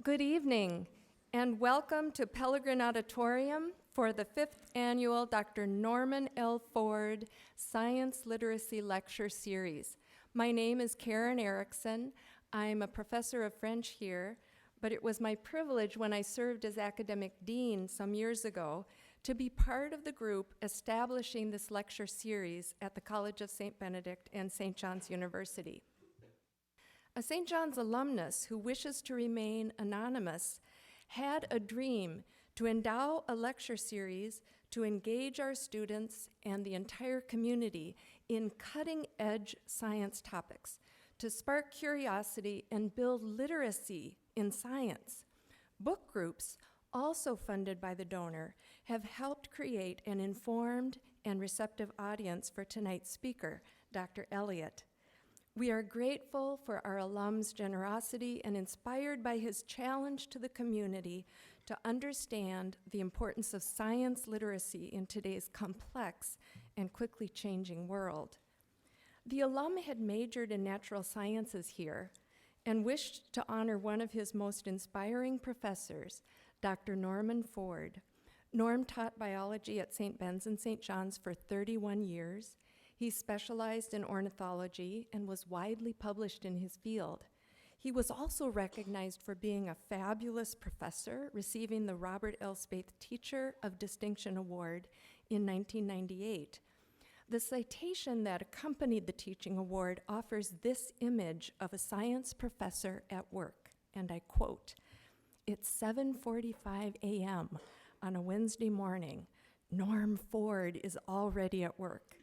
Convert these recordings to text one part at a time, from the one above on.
Good evening, and welcome to Pellegrene Auditorium for the 5th annual Dr. Norman L. Ford Science Literacy Lecture Series. My name is Karen Erickson. I'm a professor of French here, but it was my privilege when I served as academic dean some years ago to be part of the group establishing this lecture series at the College of St. Benedict and St. John's University. A St. John's alumnus who wishes to remain anonymous had a dream to endow a lecture series to engage our students and the entire community in cutting-edge science topics, to spark curiosity and build literacy in science. Book groups, also funded by the donor, have helped create an informed and receptive audience for tonight's speaker, Dr. Eliot. We are grateful for our alums' generosity and inspired by his challenge to the community to understand the importance of science literacy in today's complex and quickly changing world. The alum had majored in natural sciences here and wished to honor one of his most inspiring professors, Dr. Norman Ford. Norm taught biology at St. Ben's and St. John's for 31 years. He specialized in ornithology and was widely published in his field. He was also recognized for being a fabulous professor, receiving the Robert L. Spaeth Teacher of Distinction Award in 1998. The citation that accompanied the teaching award offers this image of a science professor at work, and I quote, "It's 7:45 a.m. on a Wednesday morning. Norm Ford is already at work.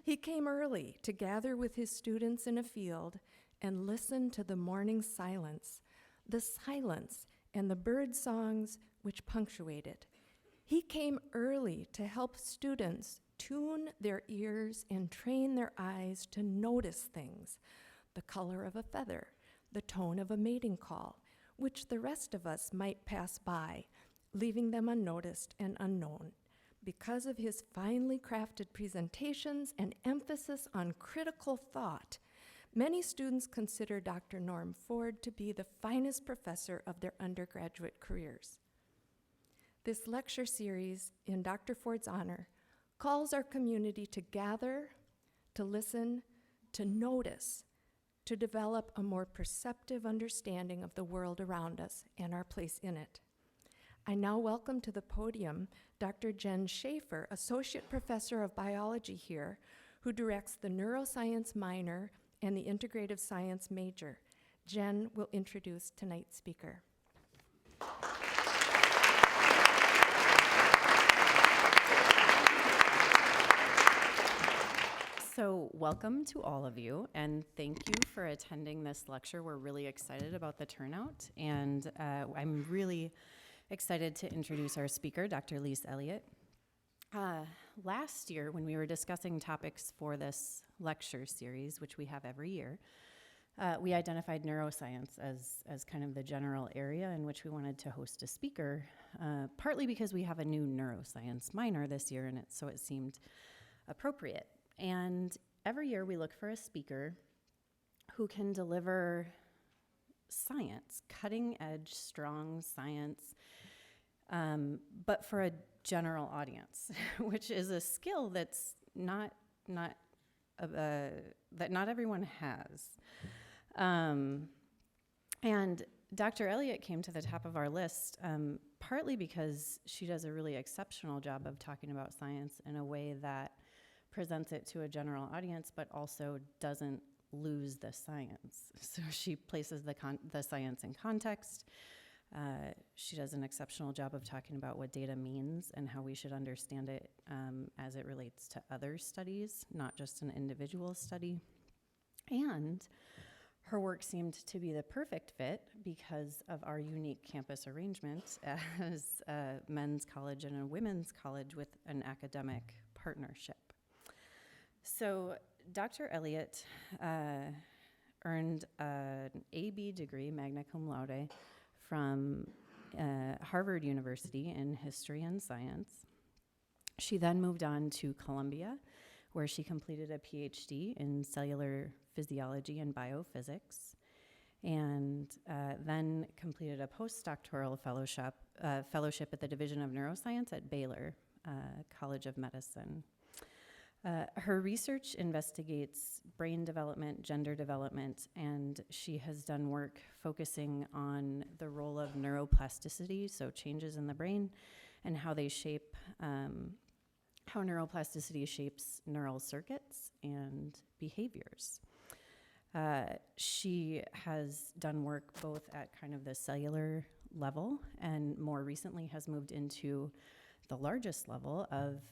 He came early to gather with his students in a field and listen to the morning silence and the bird songs which punctuate it. He came early to help students tune their ears and train their eyes to notice things, the color of a feather, the tone of a mating call, which the rest of us might pass by, leaving them unnoticed and unknown. Because of his finely crafted presentations and emphasis on critical thought, many students consider Dr. Norm Ford to be the finest professor of their undergraduate careers." This lecture series in Dr. Ford's honor calls our community to gather, to listen, to notice, to develop a more perceptive understanding of the world around us and our place in it. I now welcome to the podium Dr. Jen Schaefer, Associate Professor of Biology here, who directs the Neuroscience minor and the Integrative Science major. Jen will introduce tonight's speaker. So welcome to all of you, and thank you for attending this lecture. We're really excited about the turnout, and I'm really excited to introduce our speaker, Dr. Lise Eliot. Last year, when we were discussing topics for this lecture series, which we have every year, we identified neuroscience as kind of the general area in which we wanted to host a speaker, partly because we have a new neuroscience minor this year, and so it seemed appropriate. And every year we look for a speaker who can deliver science, cutting-edge, strong science, but for a general audience, which is a skill that's that not everyone has. And Dr. Eliot came to the top of our list partly because she does a really exceptional job of talking about science in a way that presents it to a general audience, but also doesn't lose the science. So she places the science in context. She does an exceptional job of talking about what data means and how we should understand it as it relates to other studies, not just an individual study. And her work seemed to be the perfect fit because of our unique campus arrangement as a men's college and a women's college with an academic partnership. So Dr. Eliot earned an AB degree, magna cum laude, from Harvard University in history and science. She then moved on to Columbia, where she completed a PhD in cellular physiology and biophysics. and then completed a postdoctoral fellowship at the Division of Neuroscience at Baylor College of Medicine. Her research investigates brain development, gender development, and she has done work focusing on the role of neuroplasticity, so changes in the brain, and how they shape, how neuroplasticity shapes neural circuits and behaviors. She has done work both at kind of the cellular level and more recently has moved into the largest level of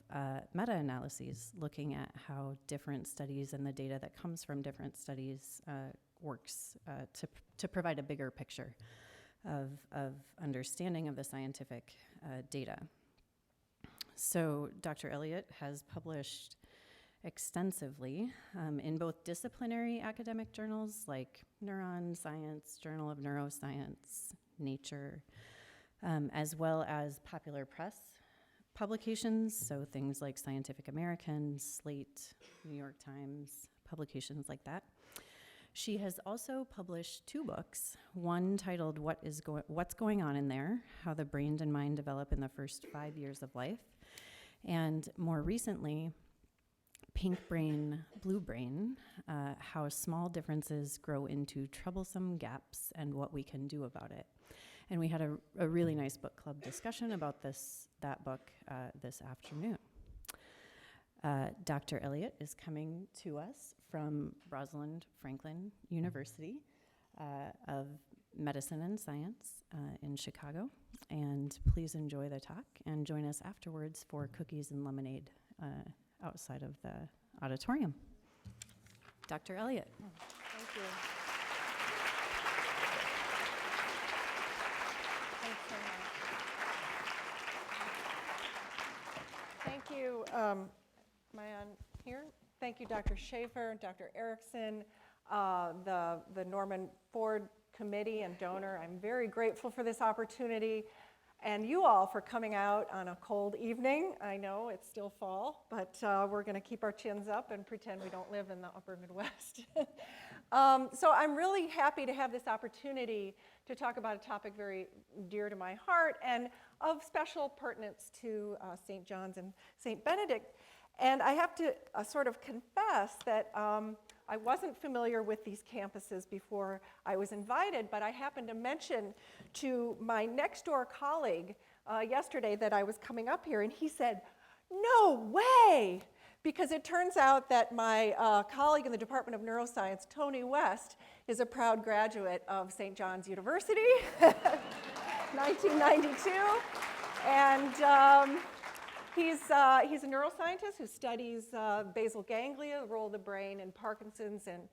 meta-analyses, looking at how different studies and the data that comes from different studies works to provide a bigger picture of understanding of the scientific data. So Dr. Eliot has published extensively in both disciplinary academic journals like Neuron Science, Journal of Neuroscience, Nature, as well as popular press publications, so things like Scientific American, Slate, New York Times, publications like that. She has also published 2 books, one titled What's Going On in There? How the Brain and Mind Develop in the First 5 Years of Life, and more recently, Pink Brain, Blue Brain, How Small Differences Grow into Troublesome Gaps and What We Can Do About It. And we had a really nice book club discussion about that book this afternoon. Dr. Eliot is coming to us from Rosalind Franklin University of Medicine and Science in Chicago. And please enjoy the talk and join us afterwards for cookies and lemonade outside of the auditorium. Dr. Eliot. Thank you. Thanks so much. Thank you. Am I on here? Thank you, Dr. Schaefer, Dr. Erickson, the Norman Ford Committee and donor. I'm very grateful for this opportunity, and you all for coming out on a cold evening. I know it's still fall, but we're going to keep our chins up and pretend we don't live in the upper Midwest. So I'm really happy to have this opportunity to talk about a topic very dear to my heart and of special pertinence to St. John's and St. Benedict. And I have to sort of confess that I wasn't familiar with these campuses before I was invited, but I happened to mention to my next door colleague yesterday that I was coming up here, and he said, "No way!" Because it turns out that my colleague in the Department of Neuroscience, Tony West, is a proud graduate of St. John's University, 1992, and he's a neuroscientist who studies basal ganglia, the role of the brain in Parkinson's and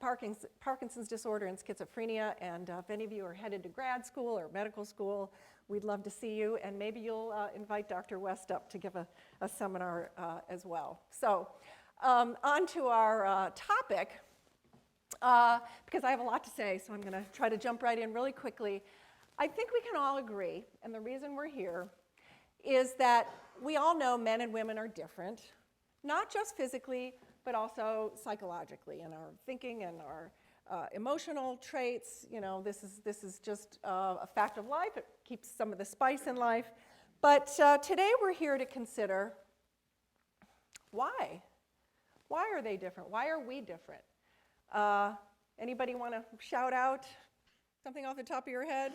Parkinson's disorder and schizophrenia. And if any of you are headed to grad school or medical school, we'd love to see you. And maybe you'll invite Dr. West up to give a seminar as well. So on to our topic, because I have a lot to say, so I'm going to try to jump right in really quickly. I think we can all agree, and the reason we're here is that we all know men and women are different, not just physically, but also psychologically in our thinking and our emotional traits. You know, this is just a fact of life. It keeps some of the spice in life. But today we're here to consider why. Why are they different? Why are we different? Anybody want to shout out something off the top of your head?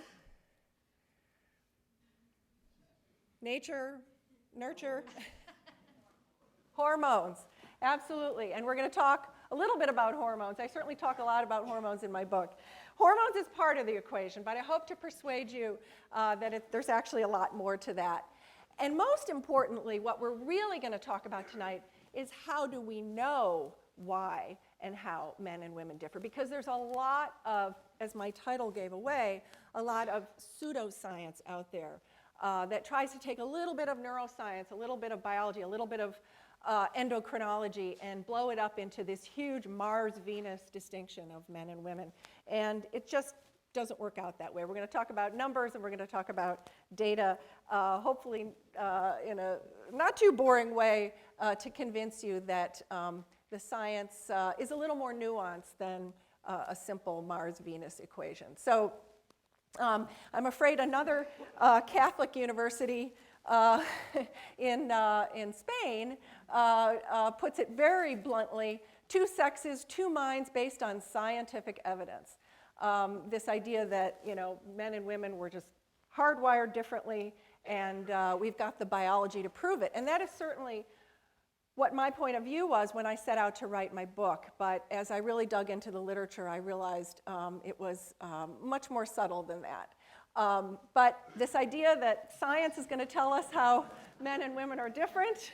Nature, nurture, hormones, absolutely. And we're going to talk a little bit about hormones. I certainly talk a lot about hormones in my book. Hormones is part of the equation, but I hope to persuade you that there's actually a lot more to that. And most importantly, what we're really going to talk about tonight is how do we know why and how men and women differ? Because there's a lot of, as my title gave away, a lot of pseudoscience out there. That tries to take a little bit of neuroscience, a little bit of biology, a little bit of endocrinology, and blow it up into this huge Mars-Venus distinction of men and women. And it just doesn't work out that way. We're going to talk about numbers, and we're going to talk about data, hopefully in a not too boring way to convince you that the science is a little more nuanced than a simple Mars-Venus equation. So I'm afraid another Catholic university in Spain puts it very bluntly: two sexes, two minds based on scientific evidence. This idea that, you know, men and women were just hardwired differently, and we've got the biology to prove it. And that is certainly what my point of view was when I set out to write my book. But as I really dug into the literature, I realized it was much more subtle than that. But this idea that science is going to tell us how men and women are different,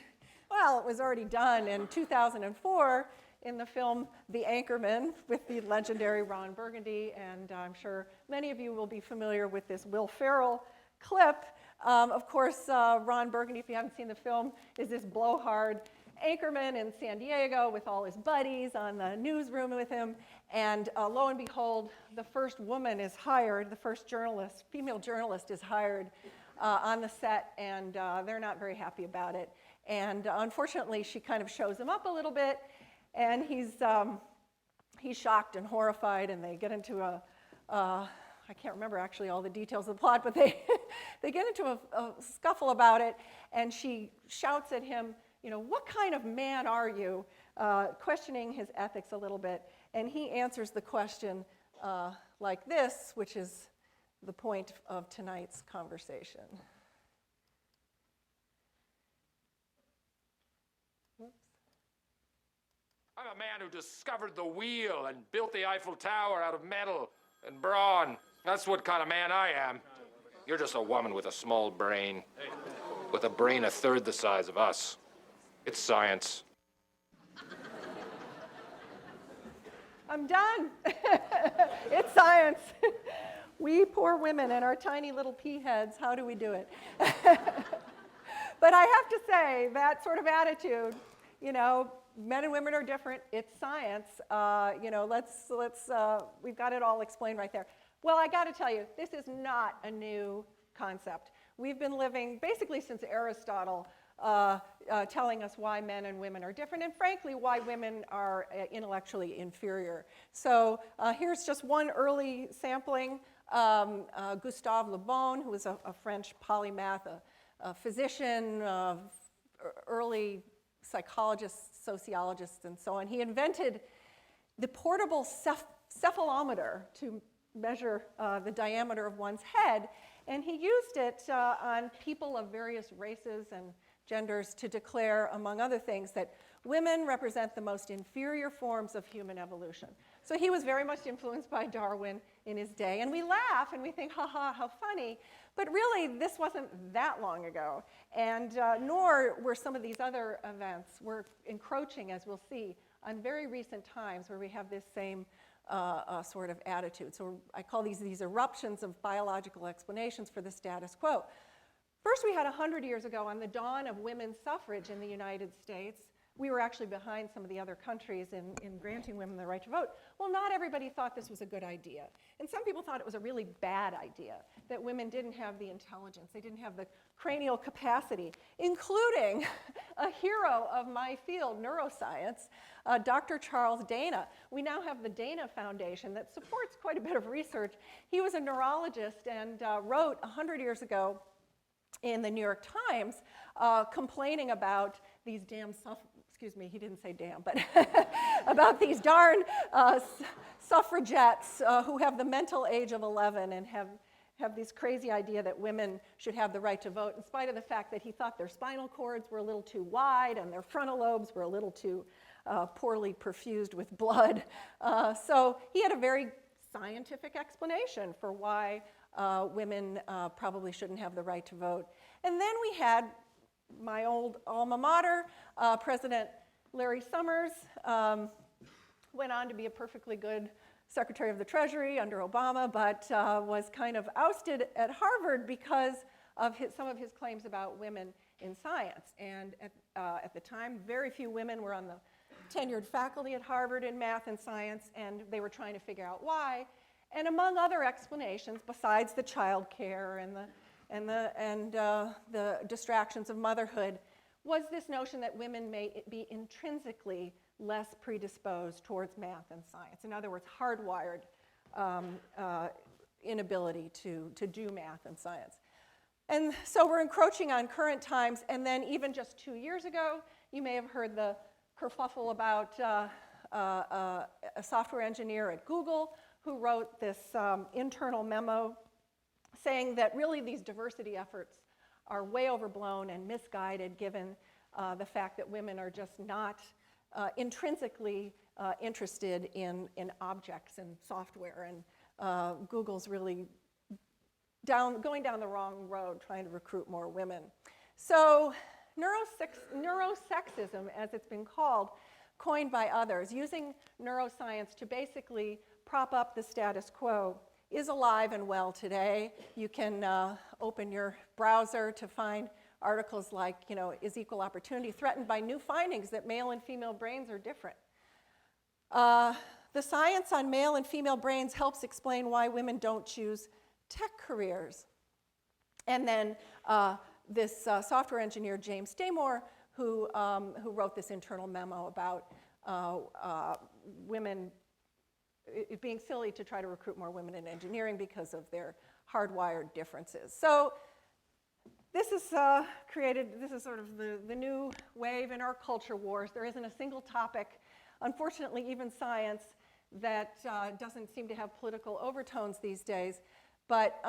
well, it was already done in 2004 in the film The Anchorman with the legendary Ron Burgundy. And I'm sure many of you will be familiar with this Will Ferrell clip. Of course, Ron Burgundy, if you haven't seen the film, is this blowhard anchorman in San Diego with all his buddies on the newsroom with him. And lo and behold, the first woman is hired, the first journalist, female journalist is hired on the set, and they're not very happy about it. And unfortunately, she kind of shows him up a little bit, and he's shocked and horrified, and they get into I can't remember actually all the details of the plot, but they get into a scuffle about it, and she shouts at him, you know, "What kind of man are you?" Questioning his ethics a little bit. And he answers the question like this, which is the point of tonight's conversation. Whoops. I'm a man who discovered the wheel and built the Eiffel Tower out of metal and brawn. That's what kind of man I am. You're just a woman with a small brain, with a brain a third the size of us. It's science. I'm done. It's science. We poor women and our tiny little pea heads, how do we do it? But I have to say, that sort of attitude, you know, men and women are different, it's science, you know, we've got it all explained right there. Well, I got to tell you, this is not a new concept. We've been living basically since Aristotle telling us why men and women are different, and frankly, why women are intellectually inferior. So here's just one early sampling. Gustave Le Bon, who was a French polymath, a physician, early psychologist, sociologist, and so on. He invented the portable cephalometer to measure the diameter of one's head, and he used it on people of various races and genders to declare, among other things, that women represent the most inferior forms of human evolution. So he was very much influenced by Darwin in his day, and we laugh and we think, ha ha, how funny, but really this wasn't that long ago, and nor were some of these other events. We're encroaching, as we'll see, on very recent times where we have this same sort of attitude. So I call these eruptions of biological explanations for the status quo. First, we had 100 years ago, on the dawn of women's suffrage in the United States, we were actually behind some of the other countries in granting women the right to vote. Well, not everybody thought this was a good idea. And some people thought it was a really bad idea, that women didn't have the intelligence, they didn't have the cranial capacity, including a hero of my field, neuroscience, Dr. Charles Dana. We now have the Dana Foundation that supports quite a bit of research. He was a neurologist and wrote 100 years ago in the New York Times complaining about these damn excuse me, he didn't say damn, but about these darn suffragettes who have the mental age of 11 and have this crazy idea that women should have the right to vote, in spite of the fact that he thought their spinal cords were a little too wide and their frontal lobes were a little too poorly perfused with blood. So he had a very scientific explanation for why women probably shouldn't have the right to vote. And then we had my old alma mater, President Larry Summers, went on to be a perfectly good Secretary of the Treasury under Obama, but was kind of ousted at Harvard because of some of his claims about women in science. And at the time, very few women were on the tenured faculty at Harvard in math and science, and they were trying to figure out why. And among other explanations, besides the child care and the distractions of motherhood, was this notion that women may be intrinsically less predisposed towards math and science. In other words, hardwired inability to do math and science. And so we're encroaching on current times, and then even just 2 years ago, you may have heard the kerfuffle about a software engineer at Google who wrote this internal memo saying that really these diversity efforts are way overblown and misguided given the fact that women are just not intrinsically interested in objects and software, and Google's really going down the wrong road trying to recruit more women. So neurosexism, as it's been called, coined by others, using neuroscience to basically prop up the status quo, is alive and well today. You can open your browser to find articles like, is equal opportunity threatened by new findings that male and female brains are different? The science on male and female brains helps explain why women don't choose tech careers. And then this software engineer, James Damore, who wrote this internal memo about women, it being silly to try to recruit more women in engineering because of their hardwired differences. So this is this is sort of the new wave in our culture wars. There isn't a single topic, unfortunately even science, that doesn't seem to have political overtones these days. But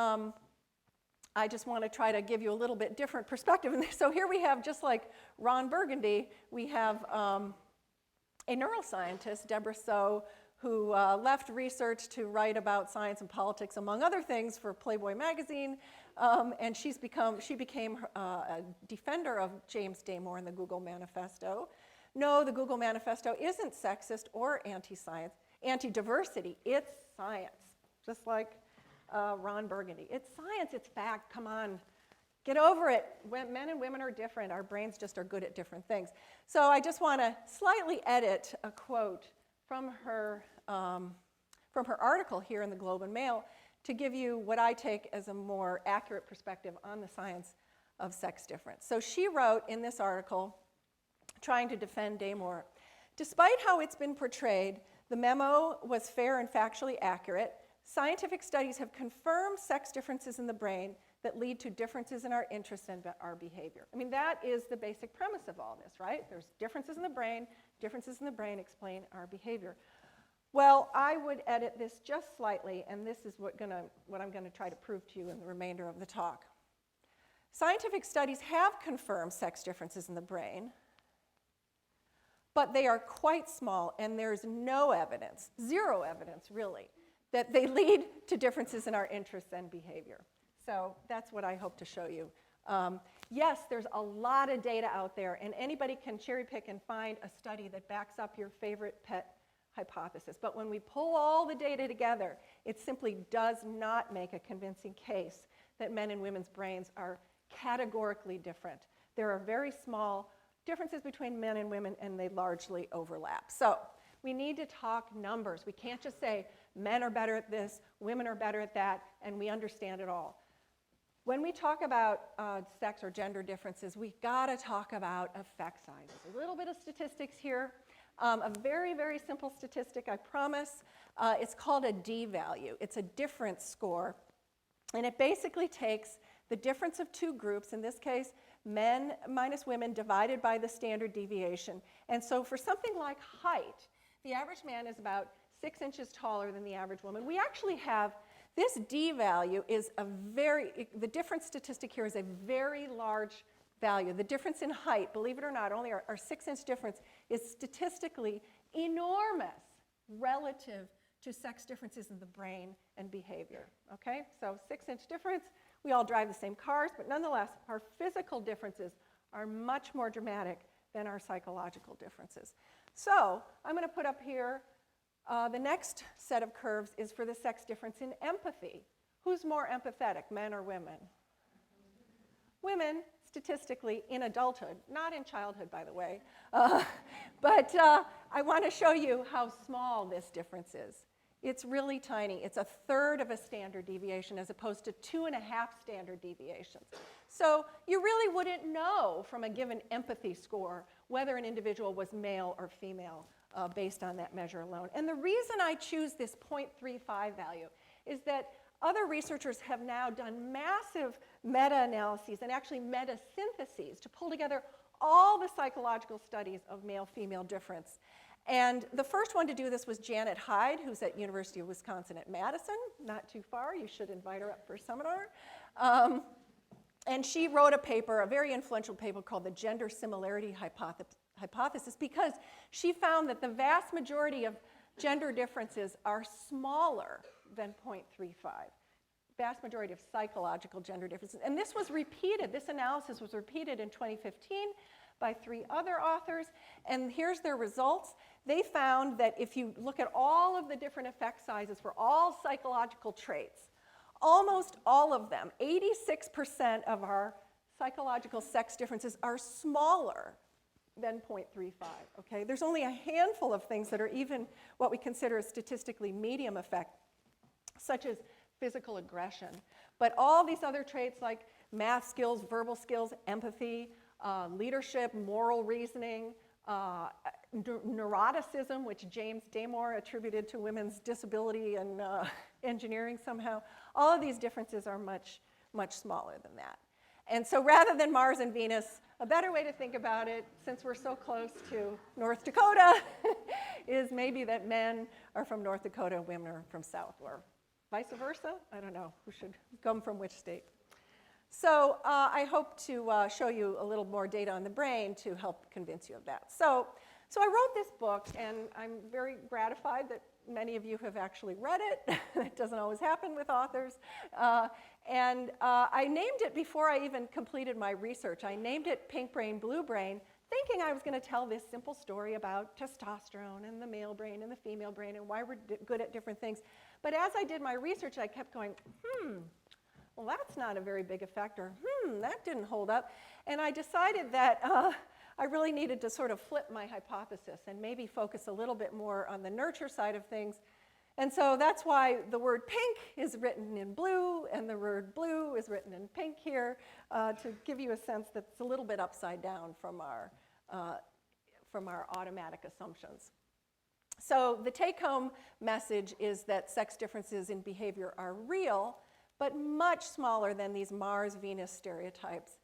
I just want to try to give you a little bit different perspective. And so here we have, just like Ron Burgundy, we have a neuroscientist, Deborah So, who left research to write about science and politics, among other things, for Playboy magazine. And she became a defender of James Damore in the Google Manifesto. No, the Google Manifesto isn't sexist or anti-science, anti-diversity. It's science, just like Ron Burgundy. It's science, it's fact, come on. Get over it. Men and women are different. Our brains just are good at different things. So I just want to slightly edit a quote from her article here in the Globe and Mail to give you what I take as a more accurate perspective on the science of sex difference. So she wrote in this article, trying to defend Damore, despite how it's been portrayed, the memo was fair and factually accurate. Scientific studies have confirmed sex differences in the brain that lead to differences in our interests and our behavior. I mean, that is the basic premise of all this, right? There's differences in the brain explain our behavior. Well, I would edit this just slightly, and this is what I'm going to try to prove to you in the remainder of the talk. Scientific studies have confirmed sex differences in the brain, but they are quite small, and there's no evidence, zero evidence really, that they lead to differences in our interests and behavior. So that's what I hope to show you. Yes, there's a lot of data out there, and anybody can cherry pick and find a study that backs up your favorite pet hypothesis. But when we pull all the data together, it simply does not make a convincing case that men and women's brains are categorically different. There are very small differences between men and women, and they largely overlap. So we need to talk numbers. We can't just say men are better at this, women are better at that, and we understand it all. When we talk about sex or gender differences, we've got to talk about effect sizes. A little bit of statistics here. A very, very simple statistic, I promise. It's called a D-value. It's a difference score. And it basically takes the difference of two groups, in this case, men minus women divided by the standard deviation. And so for something like height, the average man is about 6 inches taller than the average woman. We actually have, this D-value is the difference statistic here is a very large value. The difference in height, believe it or not, only our 6-inch difference is statistically enormous relative to sex differences in the brain and behavior, okay? So 6-inch difference, we all drive the same cars, but nonetheless, our physical differences are much more dramatic than our psychological differences. So I'm going to put up here, the next set of curves is for the sex difference in empathy. Who's more empathetic, men or women? Women, statistically, in adulthood, not in childhood, by the way. But I want to show you how small this difference is. It's really tiny. It's 1/3 of a standard deviation as opposed to 2.5 standard deviations. So you really wouldn't know from a given empathy score whether an individual was male or female based on that measure alone. And the reason I choose this 0.35 value is that other researchers have now done massive meta-analyses and actually meta-syntheses to pull together all the psychological studies of male-female difference. And the first one to do this was Janet Hyde, who's at University of Wisconsin at Madison, not too far. You should invite her up for a seminar. And she wrote a paper, a very influential paper called the Gender Similarity Hypothesis, because she found that the vast majority of gender differences are smaller than 0.35. Vast majority of psychological gender differences. And this was repeated, this analysis was repeated in 2015 by 3 other authors. And here's their results. They found that if you look at all of the different effect sizes for all psychological traits, almost all of them, 86% of our psychological sex differences are smaller than 0.35, okay? There's only a handful of things that are even what we consider a statistically medium effect, such as physical aggression. But all these other traits like math skills, verbal skills, empathy, leadership, moral reasoning, neuroticism, which James Damore attributed to women's disability and engineering somehow, all of these differences are much, much smaller than that. And so rather than Mars and Venus, a better way to think about it, since we're so close to North Dakota, is maybe that men are from North Dakota and women are from South, or vice versa. I don't know who should come from which state. So I hope to show you a little more data on the brain to help convince you of that. So I wrote this book, and I'm very gratified that many of you have actually read it. It doesn't always happen with authors. And I named it before I even completed my research. I named it Pink Brain, Blue Brain, thinking I was going to tell this simple story about testosterone and the male brain and the female brain and why we're good at different things. But as I did my research, I kept going, well, that's not a very big effect, or that didn't hold up. And I decided that I really needed to sort of flip my hypothesis and maybe focus a little bit more on the nurture side of things. And so that's why the word pink is written in blue and the word blue is written in pink here, to give you a sense that it's a little bit upside down from our automatic assumptions. So the take-home message is that sex differences in behavior are real, but much smaller than these Mars-Venus stereotypes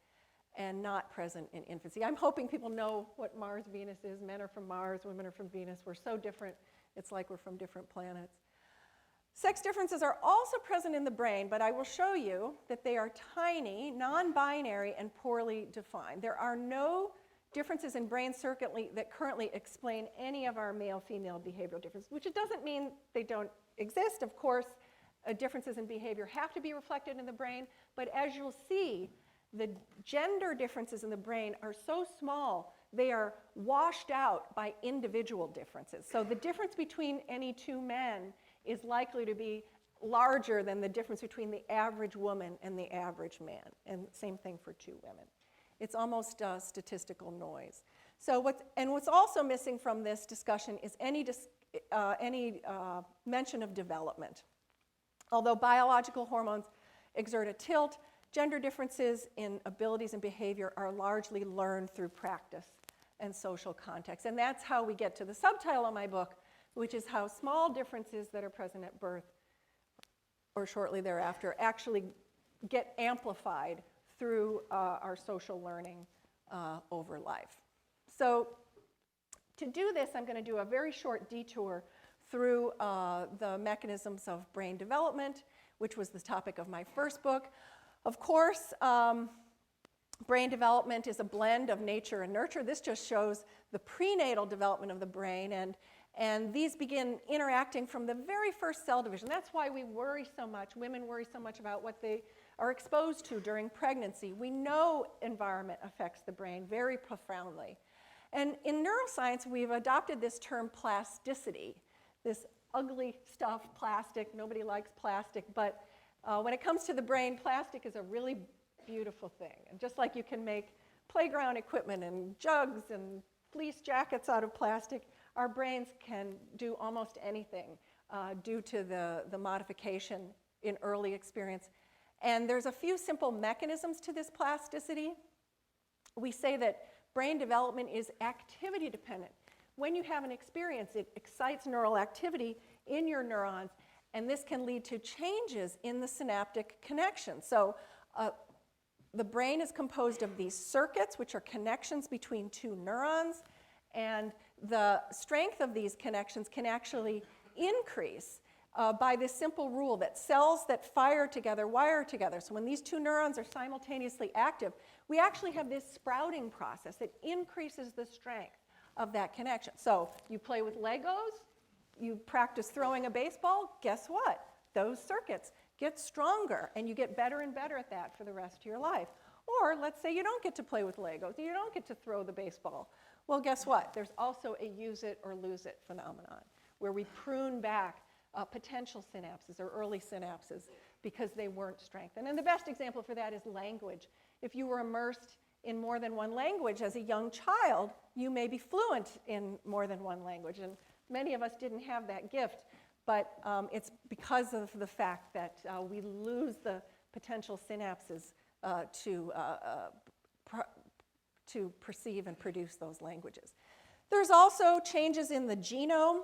and not present in infancy. I'm hoping people know what Mars-Venus is. Men are from Mars, women are from Venus. We're so different, it's like we're from different planets. Sex differences are also present in the brain, but I will show you that they are tiny, non-binary, and poorly defined. There are no differences in brain circuitry that currently explain any of our male-female behavioral differences, which it doesn't mean they don't exist. Of course, differences in behavior have to be reflected in the brain, but as you'll see, the gender differences in the brain are so small, they are washed out by individual differences. So the difference between any 2 men is likely to be larger than the difference between the average woman and the average man, and same thing for 2 women. It's almost statistical noise. So what's also missing from this discussion is any mention of development. Although biological hormones exert a tilt, gender differences in abilities and behavior are largely learned through practice and social context. And that's how we get to the subtitle of my book, which is how small differences that are present at birth or shortly thereafter actually get amplified through our social learning over life. So to do this, I'm going to do a very short detour through the mechanisms of brain development, which was the topic of my first book. Of course, brain development is a blend of nature and nurture. This just shows the prenatal development of the brain, and these begin interacting from the very first cell division. That's why we worry so much, women worry so much about what they are exposed to during pregnancy. We know environment affects the brain very profoundly. And in neuroscience, we've adopted this term plasticity, this ugly stuff, plastic. Nobody likes plastic, but when it comes to the brain, plastic is a really beautiful thing. And just like you can make playground equipment and jugs and fleece jackets out of plastic, our brains can do almost anything due to the modification in early experience. And there's a few simple mechanisms to this plasticity. We say that brain development is activity dependent. When you have an experience, it excites neural activity in your neurons, and this can lead to changes in the synaptic connections. So the brain is composed of these circuits, which are connections between two neurons, and the strength of these connections can actually increase by this simple rule that cells that fire together wire together. So when these two neurons are simultaneously active, we actually have this sprouting process that increases the strength of that connection. So you play with Legos, you practice throwing a baseball, guess what? Those circuits get stronger, and you get better and better at that for the rest of your life. Or let's say you don't get to play with Legos, you don't get to throw the baseball. Well, guess what? There's also a use it or lose it phenomenon, where we prune back potential synapses or early synapses because they weren't strengthened. And the best example for that is language. If you were immersed in more than one language as a young child, you may be fluent in more than one language. And many of us didn't have that gift, but it's because of the fact that we lose the potential synapses to perceive and produce those languages. There's also changes in the genome,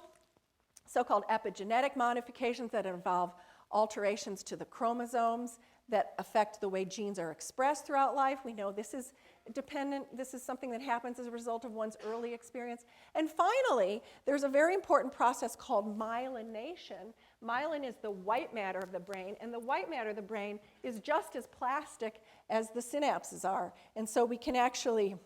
so-called epigenetic modifications that involve alterations to the chromosomes that affect the way genes are expressed throughout life. We know this is dependent, this is something that happens as a result of one's early experience. And finally, there's a very important process called myelination. Myelin is the white matter of the brain, and the white matter of the brain is just as plastic as the synapses are. And so we can actually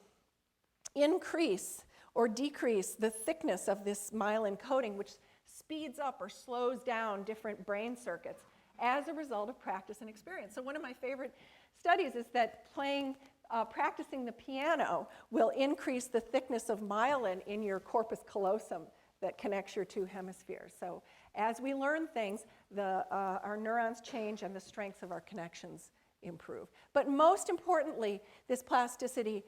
increase or decrease the thickness of this myelin coating, which speeds up or slows down different brain circuits as a result of practice and experience. So one of my favorite studies is that practicing the piano will increase the thickness of myelin in your corpus callosum that connects your two hemispheres. So as we learn things, our neurons change and the strengths of our connections improve. But most importantly, this plasticity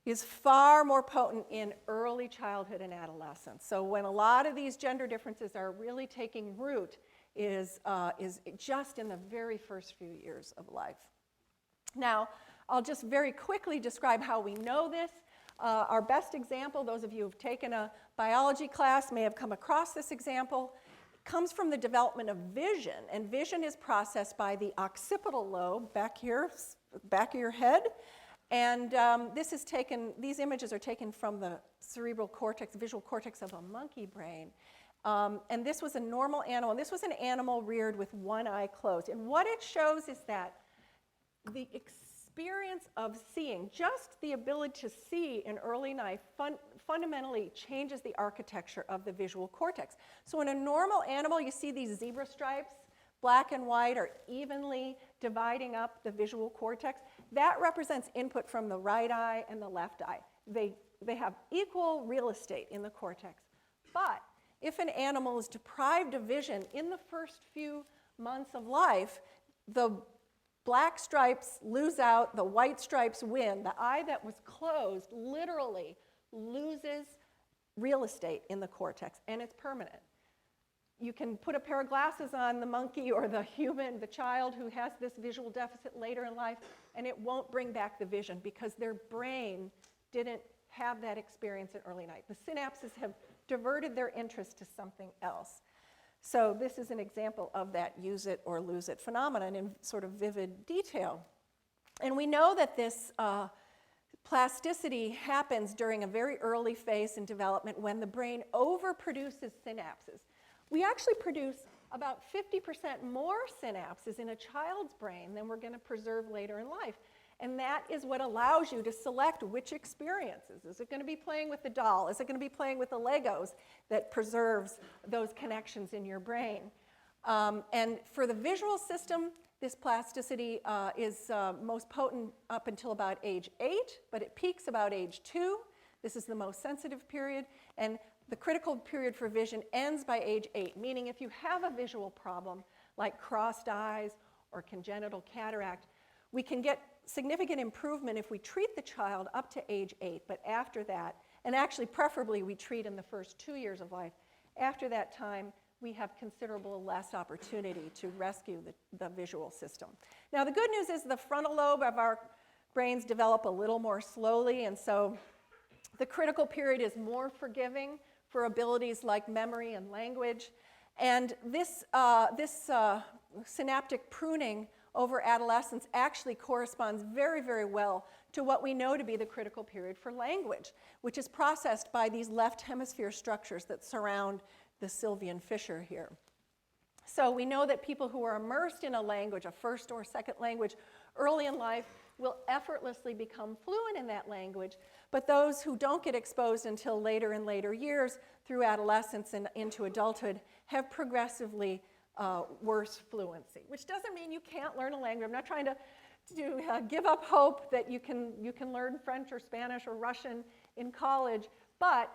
is far more potent in early childhood and adolescence. So when a lot of these gender differences are really taking root is just in the very first few years of life. Now, I'll just very quickly describe how we know this. Our best example, those of you who've taken a biology class may have come across this example, comes from the development of vision. And vision is processed by the occipital lobe back here, back of your head. And these images are taken from the cerebral cortex, visual cortex of a monkey brain. And this was a normal animal. This was an animal reared with one eye closed. And what it shows is that the experience of seeing, just the ability to see in early life, fundamentally changes the architecture of the visual cortex. So in a normal animal, you see these zebra stripes, black and white, are evenly dividing up the visual cortex. That represents input from the right eye and the left eye. They have equal real estate in the cortex. But if an animal is deprived of vision in the first few months of life, the black stripes lose out, the white stripes win. The eye that was closed literally loses real estate in the cortex, and it's permanent. You can put a pair of glasses on the monkey or the human, the child who has this visual deficit later in life, and it won't bring back the vision because their brain didn't have that experience in early life. The synapses have diverted their interest to something else. So this is an example of that use it or lose it phenomenon in sort of vivid detail. And we know that this plasticity happens during a very early phase in development when the brain overproduces synapses. We actually produce about 50% more synapses in a child's brain than we're going to preserve later in life. And that is what allows you to select which experiences. Is it going to be playing with the doll? Is it going to be playing with the Legos that preserves those connections in your brain? And for the visual system, this plasticity is most potent up until about age 8, but it peaks about age 2. This is the most sensitive period. And the critical period for vision ends by age 8, meaning if you have a visual problem like crossed eyes or congenital cataract, we can get significant improvement if we treat the child up to age 8, but after that, and actually preferably we treat in the first 2 years of life, after that time we have considerable less opportunity to rescue the visual system. Now, the good news is the frontal lobe of our brains develop a little more slowly, and so the critical period is more forgiving for abilities like memory and language. And this synaptic pruning over adolescence actually corresponds very, very well to what we know to be the critical period for language, which is processed by these left hemisphere structures that surround the Sylvian fissure here. So we know that people who are immersed in a language, a first or second language, early in life will effortlessly become fluent in that language, but those who don't get exposed until later in later years through adolescence and into adulthood have progressively worse fluency, which doesn't mean you can't learn a language. I'm not trying to give up hope that you can learn French or Spanish or Russian in college, but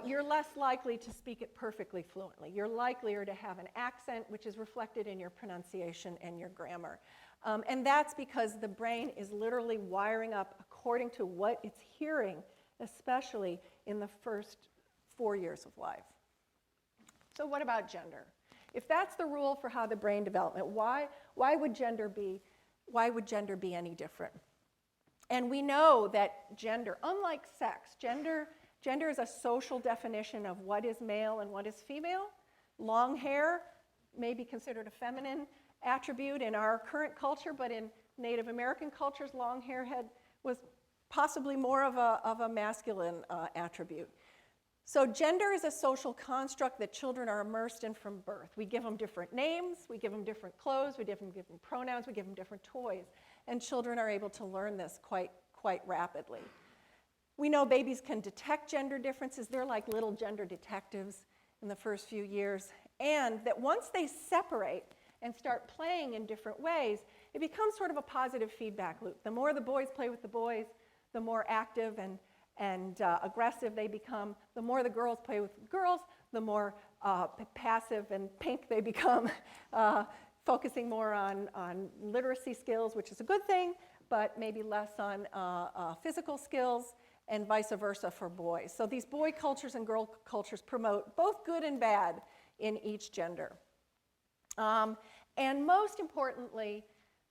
you're less likely to speak it perfectly fluently. You're likelier to have an accent, which is reflected in your pronunciation and your grammar. And that's because the brain is literally wiring up according to what it's hearing, especially in the first 4 years of life. So what about gender? If that's the rule for how the brain development, why would gender be any different? And we know that gender, unlike sex, gender is a social definition of what is male and what is female. Long hair may be considered a feminine attribute in our current culture, but in Native American cultures, long hair was possibly more of a masculine attribute. So gender is a social construct that children are immersed in from birth. We give them different names, we give them different clothes, we give them pronouns, we give them different toys, and children are able to learn this quite rapidly. We know babies can detect gender differences. They're like little gender detectives in the first few years, and that once they separate and start playing in different ways, it becomes sort of a positive feedback loop. The more the boys play with the boys, the more active and aggressive they become. The more the girls play with the girls, the more passive and pink they become, focusing more on literacy skills, which is a good thing, but maybe less on physical skills, and vice versa for boys. So these boy cultures and girl cultures promote both good and bad in each gender. And most importantly,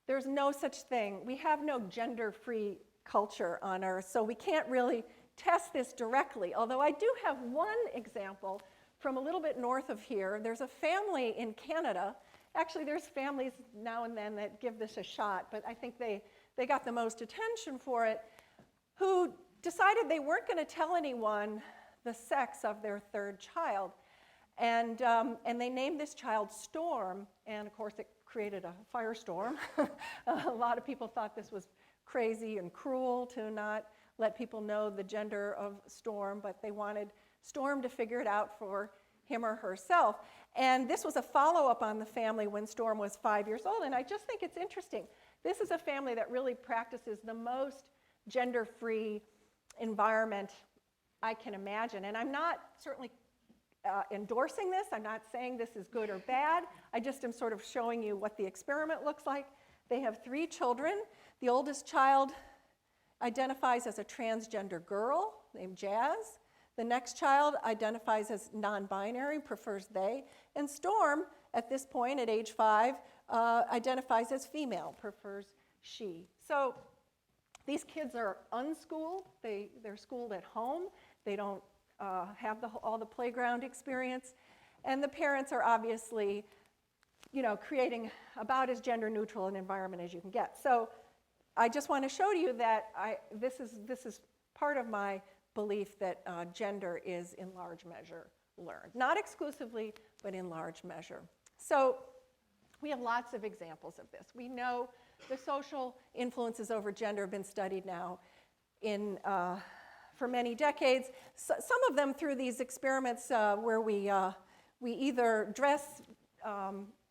there's no such thing. We have no gender-free culture on Earth, so we can't really test this directly. Although I do have one example from a little bit north of here. There's a family in Canada. Actually, there's families now and then that give this a shot, but I think they got the most attention for it, who decided they weren't going to tell anyone the sex of their third child. And they named this child Storm, and of course it created a firestorm. A lot of people thought this was crazy and cruel to not let people know the gender of Storm, but they wanted Storm to figure it out for him or herself. And this was a follow-up on the family when Storm was 5 years old, and I just think it's interesting. This is a family that really practices the most gender-free environment I can imagine, and I'm not certainly endorsing this. I'm not saying this is good or bad. I just am sort of showing you what the experiment looks like. They have 3 children. The oldest child identifies as a transgender girl named Jazz. The next child identifies as non-binary, prefers they. And Storm, at this point, at age 5, identifies as female, prefers she. So these kids are unschooled. They're schooled at home. They don't have all the playground experience. And the parents are obviously, creating about as gender neutral an environment as you can get. So I just want to show you that this is part of my belief that gender is in large measure learned. Not exclusively, but in large measure. So we have lots of examples of this. We know the social influences over gender have been studied now for many decades. So, some of them through these experiments where we either dress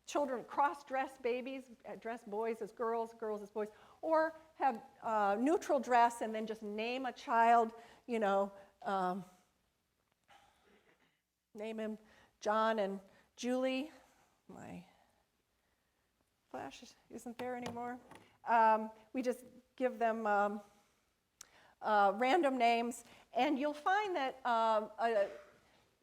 children, cross-dress babies, dress boys as girls, girls as boys, or have neutral dress and then just name a child, name him John and Julie. My flash isn't there anymore. We just give them random names, and you'll find that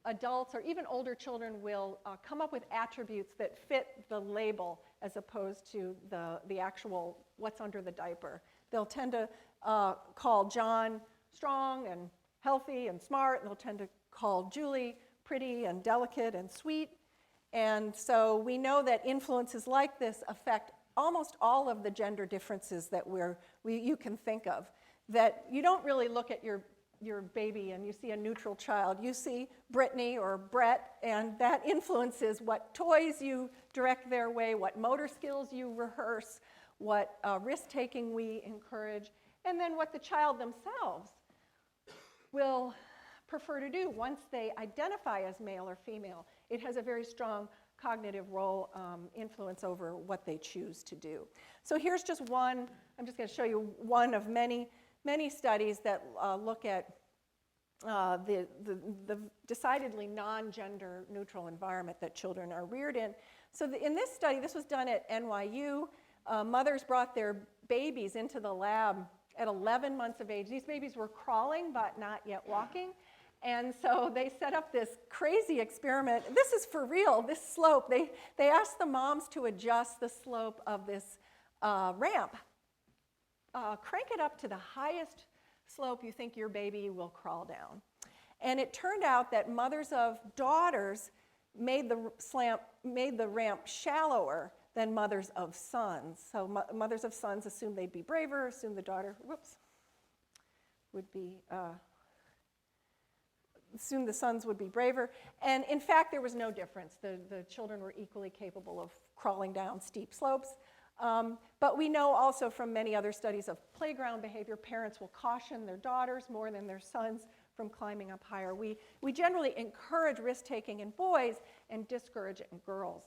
adults or even older children will come up with attributes that fit the label as opposed to the actual what's under the diaper. They'll tend to call John strong and healthy and smart, and they'll tend to call Julie pretty and delicate and sweet. And so we know that influences like this affect almost all of the gender differences that you can think of. That you don't really look at your baby and you see a neutral child. You see Brittany or Brett, and that influences what toys you direct their way, what motor skills you rehearse, what risk-taking we encourage, and then what the child themselves will prefer to do once they identify as male or female. It has a very strong cognitive role influence over what they choose to do. So here's just one. I'm just going to show you one of many studies that look at the decidedly non-gender neutral environment that children are reared in. So in this study, this was done at NYU. Mothers brought their babies into the lab at 11 months of age. These babies were crawling but not yet walking. And so they set up this crazy experiment. This is for real, this slope. They asked the moms to adjust the slope of this ramp. Crank it up to the highest slope you think your baby will crawl down. And it turned out that mothers of daughters made the ramp shallower than mothers of sons. So mothers of sons assumed they'd be braver, assumed the daughter, assumed the sons would be braver. And in fact, there was no difference. The children were equally capable of crawling down steep slopes. But we know also from many other studies of playground behavior, parents will caution their daughters more than their sons from climbing up higher. We generally encourage risk-taking in boys and discourage it in girls,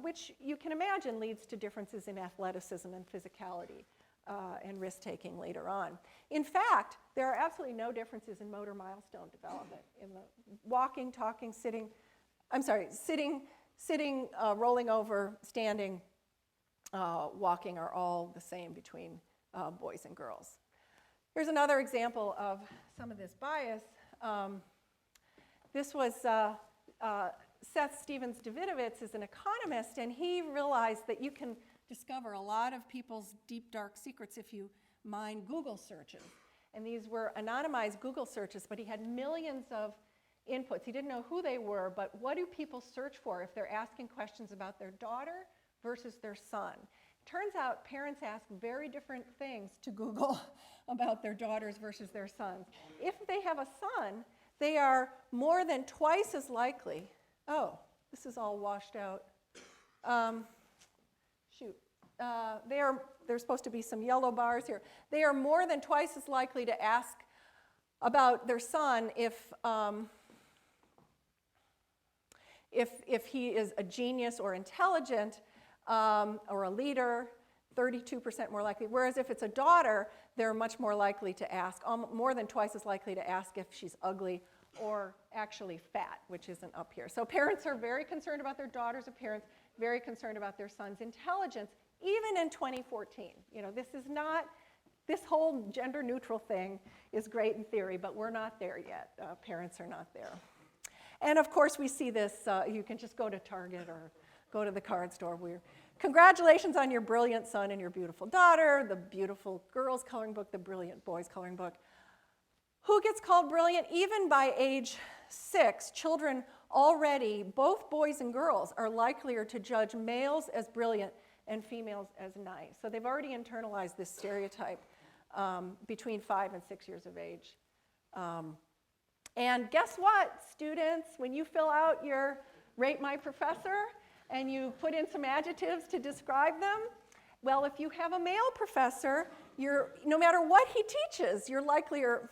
which you can imagine leads to differences in athleticism and physicality and risk-taking later on. In fact, there are absolutely no differences in motor milestone development in the walking, talking, sitting, rolling over, standing, walking are all the same between boys and girls. Here's another example of some of this bias. This was Seth Stevens-Davidovitz is an economist, and he realized that you can discover a lot of people's deep, dark secrets if you mine Google searches. And these were anonymized Google searches, but he had millions of inputs. He didn't know who they were, but what do people search for if they're asking questions about their daughter versus their son? Turns out parents ask very different things to Google about their daughters versus their sons. If they have a son, they are more than twice as likely. Oh, this is all washed out. There's supposed to be some yellow bars here. They are more than twice as likely to ask about their son if he is a genius or intelligent or a leader, 32% more likely. Whereas if it's a daughter, they're much more likely to ask, more than twice as likely to ask if she's ugly or actually fat, which isn't up here. So parents are very concerned about their daughter's appearance, very concerned about their son's intelligence, even in 2014. You know, this whole gender neutral thing is great in theory, but we're not there yet. Parents are not there. And of course we see this, you can just go to Target or go to the card store. Congratulations on your brilliant son and your beautiful daughter, the beautiful girls coloring book, the brilliant boys coloring book. Who gets called brilliant? Even by age 6, children already, both boys and girls, are likelier to judge males as brilliant and females as nice. So they've already internalized this stereotype between 5 and 6 years of age. And guess what, students? When you fill out your Rate My Professor and you put in some adjectives to describe them, well, if you have a male professor, no matter what he teaches, you're likelier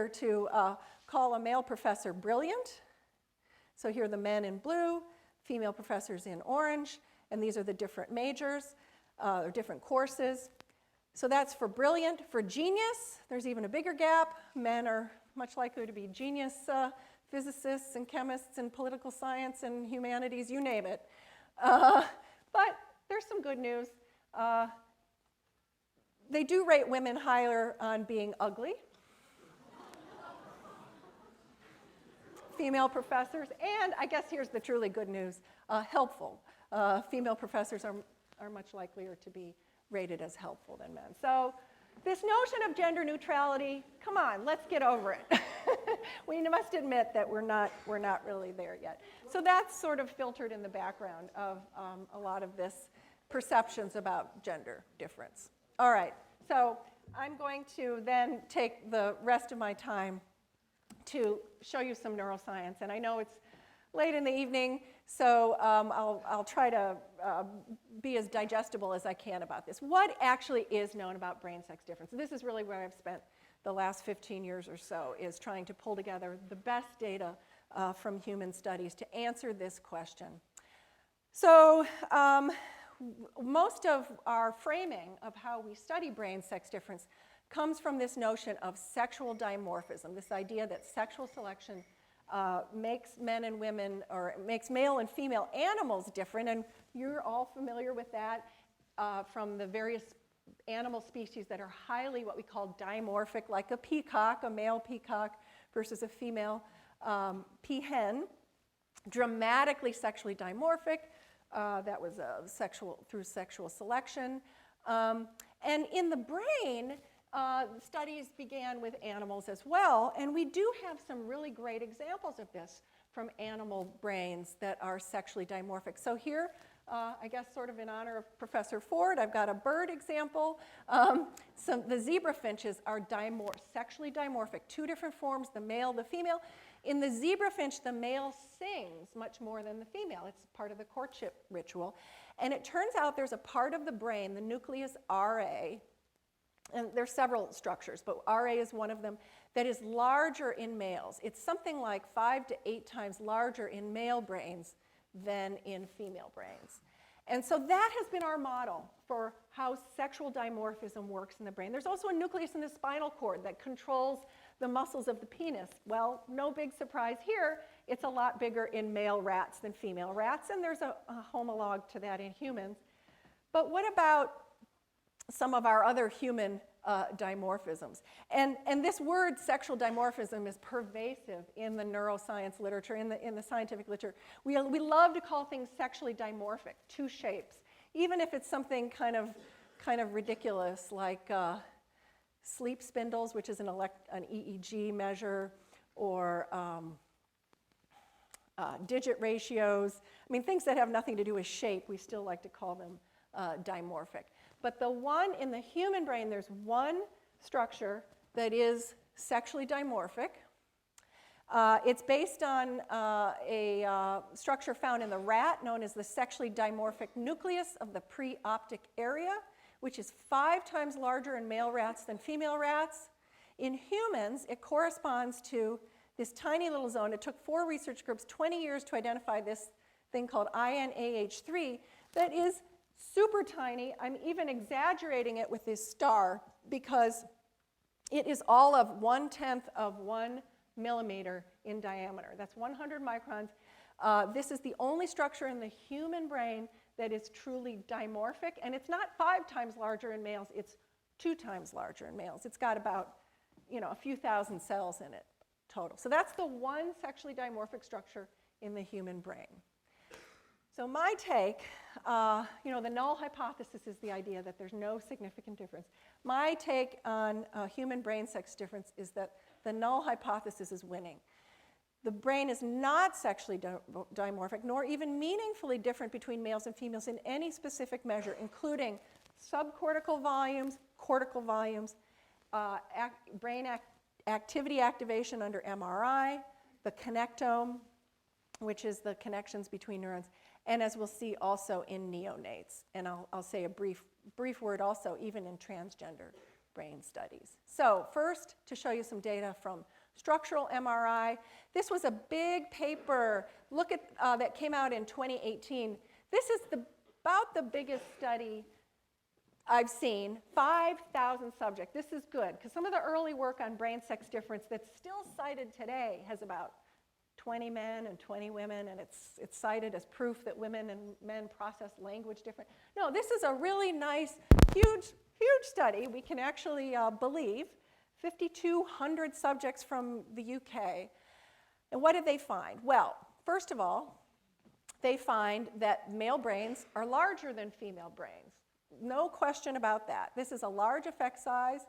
to call a male professor brilliant. So here are the men in blue, female professors in orange, and these are the different majors or different courses. So that's for brilliant. For genius, there's even a bigger gap. Men are much likelier to be genius physicists and chemists and political science and humanities, you name it. But there's some good news. They do rate women higher on being ugly. female professors, and I guess here's the truly good news, helpful. Female professors are much likelier to be rated as helpful than men. So this notion of gender neutrality, come on, let's get over it. We must admit that we're not really there yet. So that's sort of filtered in the background of a lot of this perceptions about gender difference. All right, so I'm going to then take the rest of my time to show you some neuroscience. And I know it's late in the evening, so I'll try to be as digestible as I can about this. What actually is known about brain-sex difference? This is really where I've spent the last 15 years or so, is trying to pull together the best data from human studies to answer this question. So most of our framing of how we study brain-sex difference comes from this notion of sexual dimorphism, this idea that sexual selection makes men and women, or makes male and female animals different, and you're all familiar with that from the various animal species that are highly what we call dimorphic, like a peacock, a male peacock versus a female peahen, dramatically sexually dimorphic. That was through sexual selection. And in the brain, studies began with animals as well, and we do have some really great examples of this from animal brains that are sexually dimorphic. So here, I guess sort of in honor of Professor Ford, I've got a bird example. The zebra finches are sexually dimorphic, two different forms, the male, the female. In the zebra finch, the male sings much more than the female. It's part of the courtship ritual. And it turns out there's a part of the brain, the nucleus RA, and there's several structures, but RA is one of them, that is larger in males. It's something like 5 to 8 times larger in male brains than in female brains. And so that has been our model for how sexual dimorphism works in the brain. There's also a nucleus in the spinal cord that controls the muscles of the penis. Well, no big surprise here. It's a lot bigger in male rats than female rats, and there's a homologue to that in humans. But what about some of our other human dimorphisms? And this word sexual dimorphism is pervasive in the neuroscience literature, in the scientific literature. We love to call things sexually dimorphic, two shapes, even if it's something kind of ridiculous like sleep spindles, which is an EEG measure, or digit ratios. I mean, things that have nothing to do with shape, we still like to call them dimorphic. But the one in the human brain, there's one structure that is sexually dimorphic. It's based on a structure found in the rat known as the sexually dimorphic nucleus of the preoptic area, which is 5 times larger in male rats than female rats. In humans, it corresponds to this tiny little zone. It took 4 research groups 20 years to identify this thing called INAH3 that is super tiny. I'm even exaggerating it with this star because it is all of 1/10 of 1 millimeter in diameter. That's 100 microns. This is the only structure in the human brain that is truly dimorphic, and it's not 5 times larger in males, it's 2 times larger in males. It's got about, a few thousand cells in it total. So that's the one sexually dimorphic structure in the human brain. So my take, the null hypothesis is the idea that there's no significant difference. My take on human brain sex difference is that the null hypothesis is winning. The brain is not sexually dimorphic, nor even meaningfully different between males and females in any specific measure, including subcortical volumes, cortical volumes, brain activity activation under MRI, the connectome, which is the connections between neurons, and as we'll see also in neonates. And I'll say a brief word also even in transgender brain studies. So first, to show you some data from structural MRI. This was a big paper, that came out in 2018. This is about the biggest study I've seen, 5,000 subjects. This is good, because some of the early work on brain sex difference that's still cited today has about 20 men and 20 women, and it's cited as proof that women and men process language different. No, this is a really nice, huge study. We can actually believe 5,200 subjects from the UK. And what did they find? Well, first of all, they find that male brains are larger than female brains. No question about that. This is a large effect size,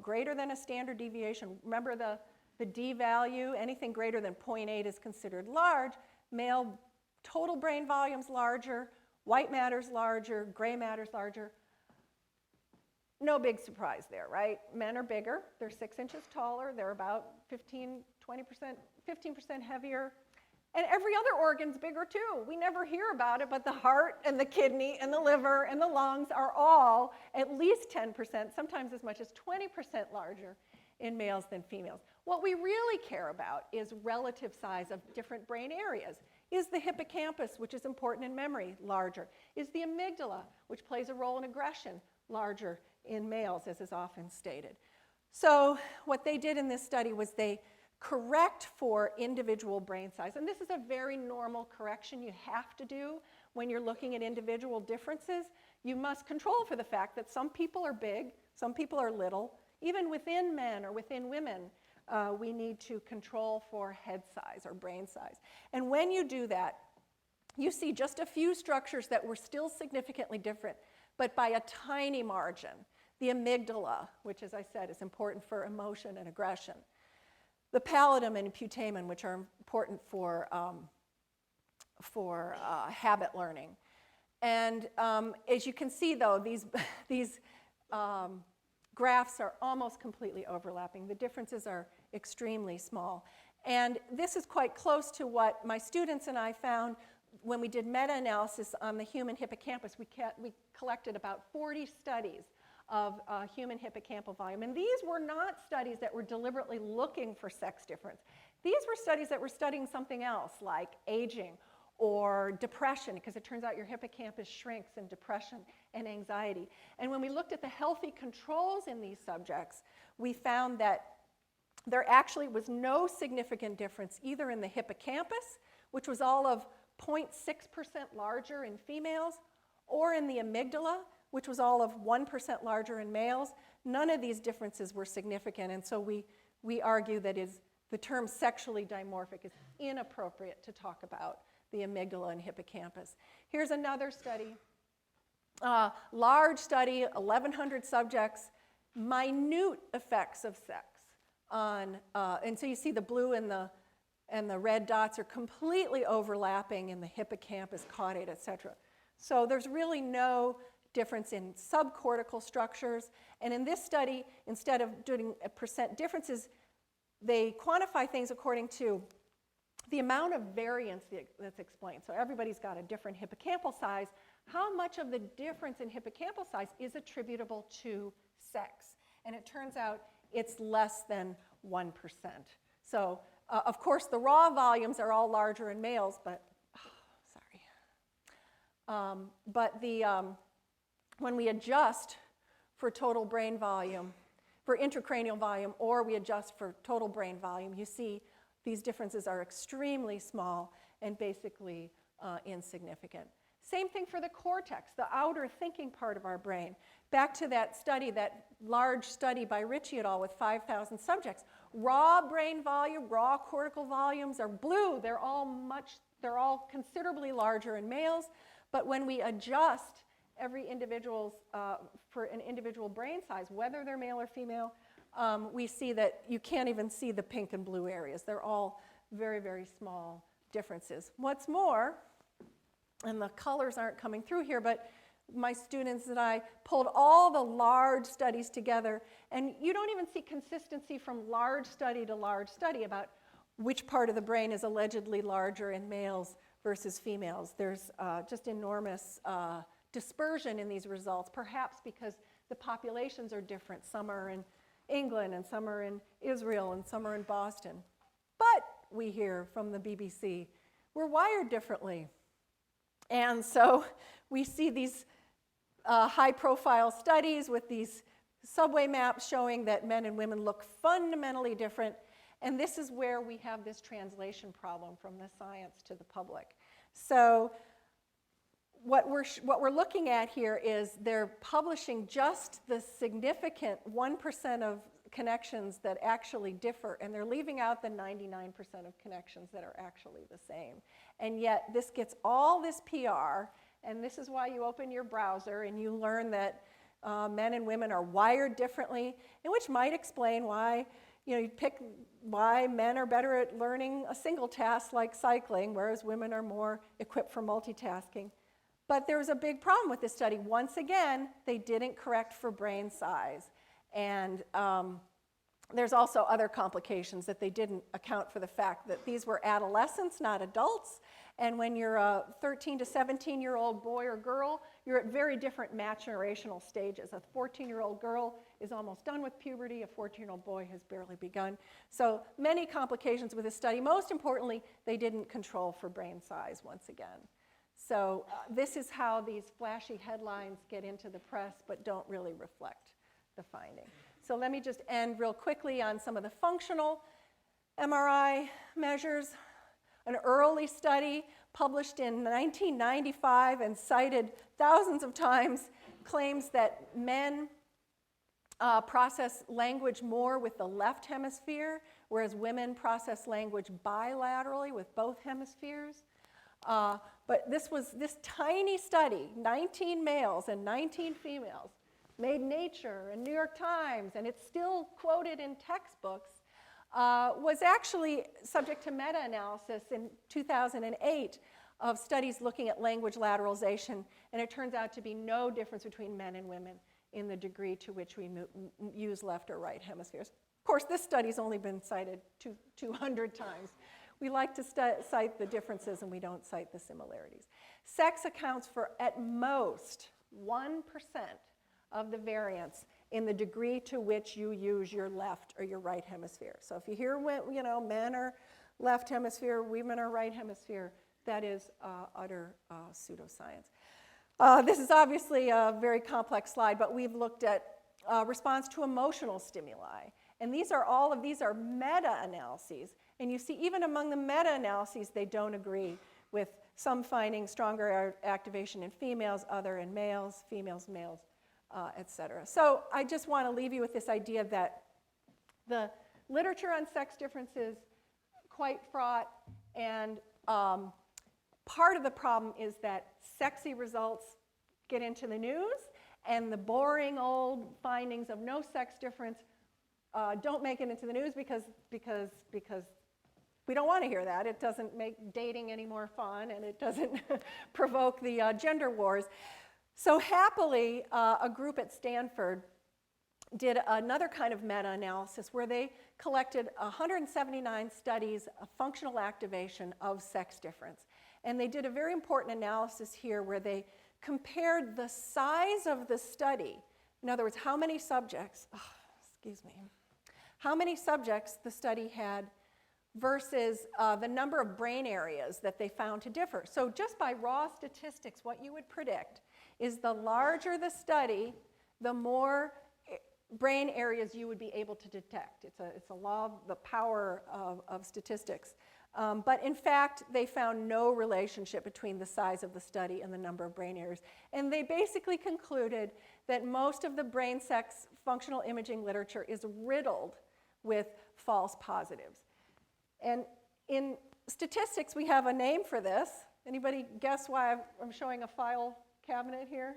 greater than a standard deviation. Remember the D value, anything greater than 0.8 is considered large. Male total brain volume's larger, white matter's larger, gray matter's larger. No big surprise there, right? Men are bigger, they're 6 inches taller, they're about 15% heavier. And every other organ's bigger too. We never hear about it, but the heart and the kidney and the liver and the lungs are all at least 10%, sometimes as much as 20% larger in males than females. What we really care about is relative size of different brain areas. Is the hippocampus, which is important in memory, larger? Is the amygdala, which plays a role in aggression, larger in males, as is often stated? So what they did in this study was they correct for individual brain size. And this is a very normal correction you have to do when you're looking at individual differences. You must control for the fact that some people are big, some people are little. Even within men or within women, we need to control for head size or brain size. And when you do that, you see just a few structures that were still significantly different, but by a tiny margin. The amygdala, which, as I said, is important for emotion and aggression. The pallidum and putamen, which are important for habit learning. And as you can see, though, these graphs are almost completely overlapping. The differences are extremely small. And this is quite close to what my students and I found when we did meta-analysis on the human hippocampus. We collected about 40 studies of human hippocampal volume. And these were not studies that were deliberately looking for sex difference. These were studies that were studying something else, like aging or depression, because it turns out your hippocampus shrinks in depression and anxiety. And when we looked at the healthy controls in these subjects, we found that there actually was no significant difference either in the hippocampus, which was all of 0.6% larger in females, or in the amygdala, which was all of 1% larger in males. None of these differences were significant, and so we argue that the term sexually dimorphic is inappropriate to talk about the amygdala and hippocampus. Here's another study, large study, 1,100 subjects, minute effects of sex on, and so you see the blue and the red dots are completely overlapping in the hippocampus, caudate, et cetera. So there's really no difference in subcortical structures. And in this study, instead of doing percent differences, they quantify things according to the amount of variance that's explained. So everybody's got a different hippocampal size. How much of the difference in hippocampal size is attributable to sex? And it turns out it's less than 1%. So, of course, the raw volumes are all larger in males, but, when we adjust for total brain volume, for intracranial volume, or we adjust for total brain volume, you see these differences are extremely small and basically insignificant. Same thing for the cortex, the outer thinking part of our brain. Back to that study, that large study by Ritchie et al. With 5,000 subjects. Raw brain volume, raw cortical volumes are blue. They're all considerably larger in males. But when we adjust every individual's for an individual brain size, whether they're male or female, we see that you can't even see the pink and blue areas. They're all very, very small differences. What's more, and the colors aren't coming through here, but my students and I pulled all the large studies together, and you don't even see consistency from large study to large study about which part of the brain is allegedly larger in males versus females. There's just enormous dispersion in these results, perhaps because the populations are different. Some are in England, and some are in Israel, and some are in Boston. But we hear from the BBC, we're wired differently. And so we see these high-profile studies with these subway maps showing that men and women look fundamentally different. And this is where we have this translation problem from the science to the public. So what we're looking at here is they're publishing just the significant 1% of connections that actually differ, and they're leaving out the 99% of connections that are actually the same. And yet this gets all this PR, and this is why you open your browser and you learn that men and women are wired differently, and which might explain why you pick why men are better at learning a single task like cycling, whereas women are more equipped for multitasking. But there was a big problem with this study. Once again, they didn't correct for brain size. And there's also other complications that they didn't account for the fact that these were adolescents, not adults. And when you're a 13 to 17-year-old boy or girl, you're at very different maturational stages. A 14-year-old girl is almost done with puberty. A 14-year-old boy has barely begun. So many complications with this study. Most importantly, they didn't control for brain size once again. So this is how these flashy headlines get into the press but don't really reflect the finding. So let me just end real quickly on some of the functional MRI measures. An early study published in 1995 and cited thousands of times claims that men process language more with the left hemisphere, whereas women process language bilaterally with both hemispheres. But this tiny study, 19 males and 19 females, made Nature and New York Times, and it's still quoted in textbooks, was actually subject to meta-analysis in 2008 of studies looking at language lateralization, and it turns out to be no difference between men and women in the degree to which we use left or right hemispheres. Of course, this study's only been cited 200 times. We like to cite the differences and we don't cite the similarities. Sex accounts for at most 1% of the variance in the degree to which you use your left or your right hemisphere. So if you hear, men are left hemisphere, women are right hemisphere, that is utter pseudoscience. This is obviously a very complex slide, but we've looked at response to emotional stimuli. And all of these are meta-analyses. And you see, even among the meta-analyses, they don't agree, with some finding stronger activation in females, other in males, females, males, et cetera. So I just want to leave you with this idea that the literature on sex difference is quite fraught, and part of the problem is that sexy results get into the news, and the boring old findings of no sex difference don't make it into the news because we don't want to hear that. It doesn't make dating any more fun, and it doesn't provoke the gender wars. So happily, a group at Stanford did another kind of meta-analysis where they collected 179 studies of functional activation of sex difference. And they did a very important analysis here where they compared the size of the study. In other words, how many subjects, how many subjects the study had versus the number of brain areas that they found to differ. So just by raw statistics, what you would predict is the larger the study, the more brain areas you would be able to detect. It's a law of the power of statistics. But in fact, they found no relationship between the size of the study and the number of brain areas. And they basically concluded that most of the brain sex functional imaging literature is riddled with false positives. And in statistics, we have a name for this. Anybody guess why I'm showing a file cabinet here?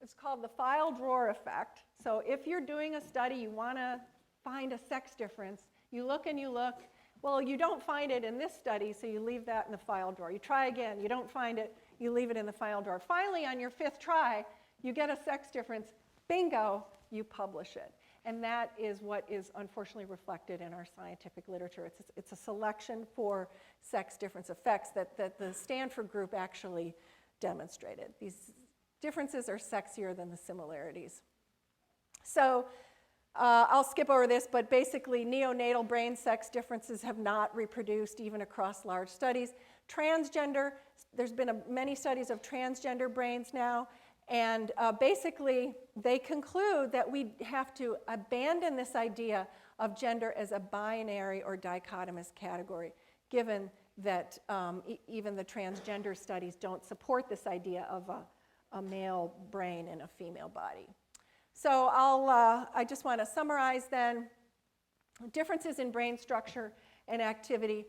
It's called the file drawer effect. So if you're doing a study, you want to find a sex difference, you look and you look. Well, you don't find it in this study, so you leave that in the file drawer. You try again, you don't find it, you leave it in the file drawer. Finally, on your 5th try, you get a sex difference. Bingo, you publish it. And that is what is unfortunately reflected in our scientific literature. It's a selection for sex difference effects that the Stanford group actually demonstrated. These differences are sexier than the similarities. So I'll skip over this, but basically neonatal brain sex differences have not reproduced even across large studies. Transgender, there's been many studies of transgender brains now, and basically they conclude that we have to abandon this idea of gender as a binary or dichotomous category, given that even the transgender studies don't support this idea of a male brain in a female body. So I just want to summarize then. Differences in brain structure and activity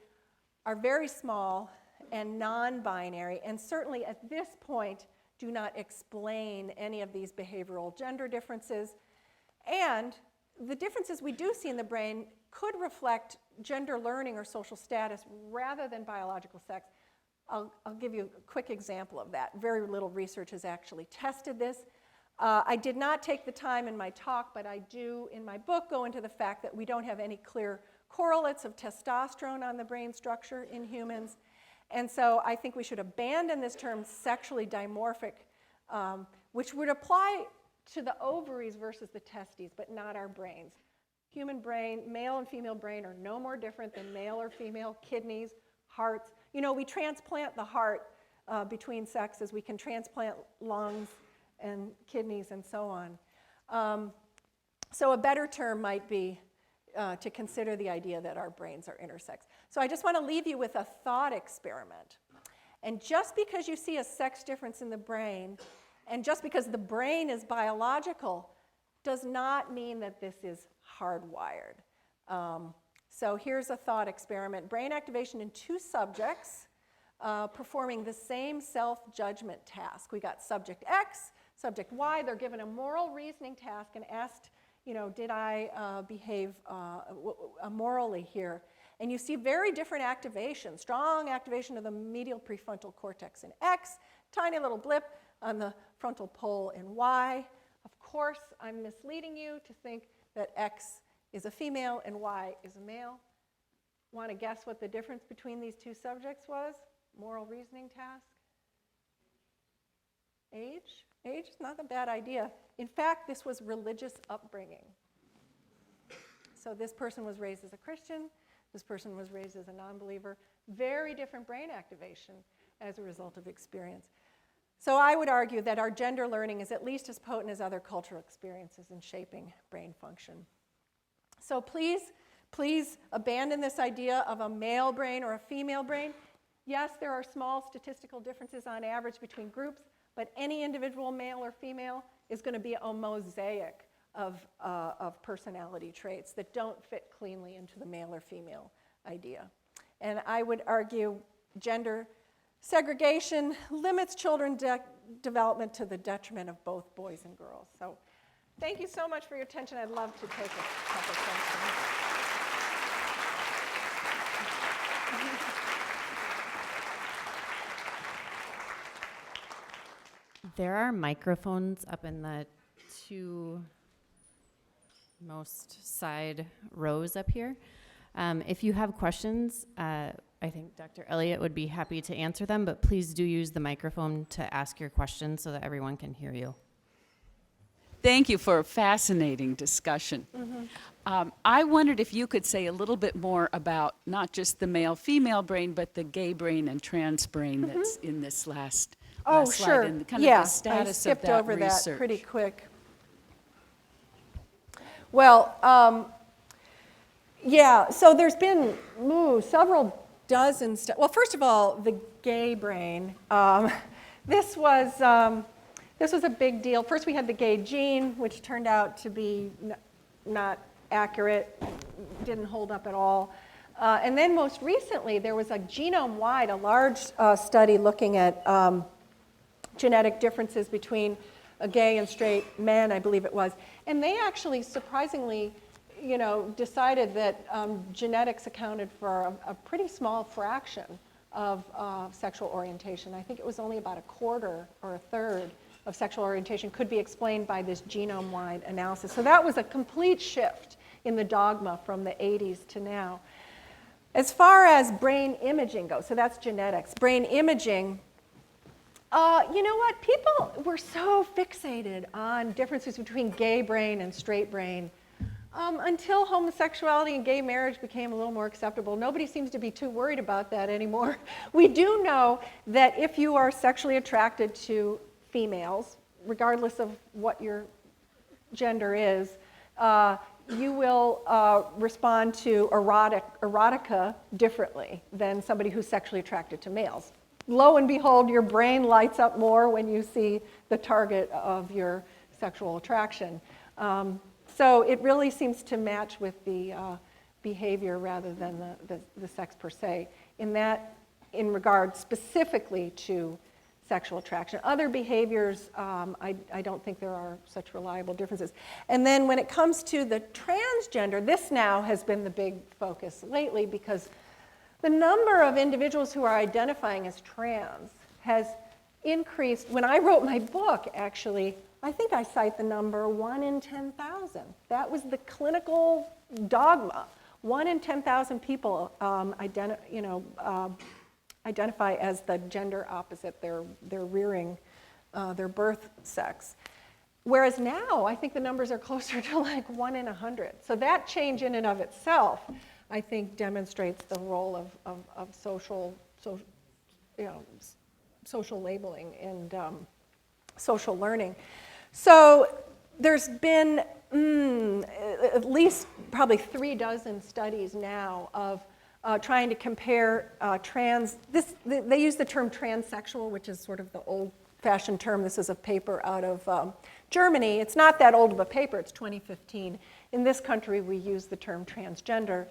are very small and non-binary, and certainly at this point do not explain any of these behavioral gender differences. And the differences we do see in the brain could reflect gender learning or social status rather than biological sex. I'll give you a quick example of that. Very little research has actually tested this. I did not take the time in my talk, but I do in my book go into the fact that we don't have any clear correlates of testosterone on the brain structure in humans. And so I think we should abandon this term sexually dimorphic, which would apply to the ovaries versus the testes, but not our brains. Human brain, male and female brain, are no more different than male or female kidneys, hearts. You know, we transplant the heart between sexes. We can transplant lungs and kidneys and so on. So a better term might be to consider the idea that our brains are intersex. So I just want to leave you with a thought experiment. And just because you see a sex difference in the brain, and just because the brain is biological, does not mean that this is hardwired. So here's a thought experiment. Brain activation in 2 subjects performing the same self-judgment task. We got subject X, subject Y. They're given a moral reasoning task and asked, you know, did I behave morally here? And you see very different activation, strong activation of the medial prefrontal cortex in X, tiny little blip on the frontal pole in Y. Of course, I'm misleading you to think that X is a female and Y is a male. Want to guess what the difference between these 2 subjects was? Moral reasoning task? Age? Age is not a bad idea. In fact, this was religious upbringing. So this person was raised as a Christian. This person was raised as a non-believer. Very different brain activation as a result of experience. So I would argue that our gender learning is at least as potent as other cultural experiences in shaping brain function. So please abandon this idea of a male brain or a female brain. Yes, there are small statistical differences on average between groups, but any individual male or female is going to be a mosaic of personality traits that don't fit cleanly into the male or female idea. And I would argue gender segregation limits children's development to the detriment of both boys and girls. So thank you so much for your attention. I'd love to take a couple questions. There are microphones up in the 2 most side rows up here. If you have questions, I think Dr. Eliot would be happy to answer them, but please do use the microphone to ask your questions so that everyone can hear you. Thank you for a fascinating discussion. Mm-hmm. I wondered if you could say a little bit more about not just the male-female brain, but the gay brain and trans brain that's in this last Oh, slide, sure. and kind Yeah, of the status I skipped of that over research. that pretty quick. Well, yeah, so there's been several dozen well, first of all, the gay brain. This was a big deal. First, we had the gay gene, which turned out to be not accurate, didn't hold up at all. And then most recently, there was a genome-wide, a large study looking at genetic differences between gay and straight men, I believe it was. And they actually surprisingly, decided that genetics accounted for a pretty small fraction of sexual orientation. I think it was only about a quarter or a third of sexual orientation could be explained by this genome-wide analysis. So that was a complete shift in the dogma from the 80s to now. As far as brain imaging goes, so that's genetics. Brain imaging, you know what? People were so fixated on differences between gay brain and straight brain until homosexuality and gay marriage became a little more acceptable. Nobody seems to be too worried about that anymore. We do know that if you are sexually attracted to females, regardless of what your gender is, you will respond to erotica differently than somebody who's sexually attracted to males. Lo and behold, your brain lights up more when you see the target of your sexual attraction. So it really seems to match with the behavior rather than the sex per se, in regard specifically to sexual attraction. Other behaviors, I don't think there are such reliable differences. And then when it comes to the transgender, this now has been the big focus lately because the number of individuals who are identifying as trans has increased. When I wrote my book, actually, I think I cite the number 1 in 10,000. That was the clinical dogma. 1 in 10,000 people identify as the gender opposite their rearing, their birth sex. Whereas now, I think the numbers are closer to like 1 in 100. So that change in and of itself, I think, demonstrates the role of social labeling and social learning. So there's been at least probably 36 studies now of trying to compare they use the term transsexual, which is sort of the old-fashioned term. This is a paper out of Germany. It's not that old of a paper. It's 2015. In this country, we use the term transgender.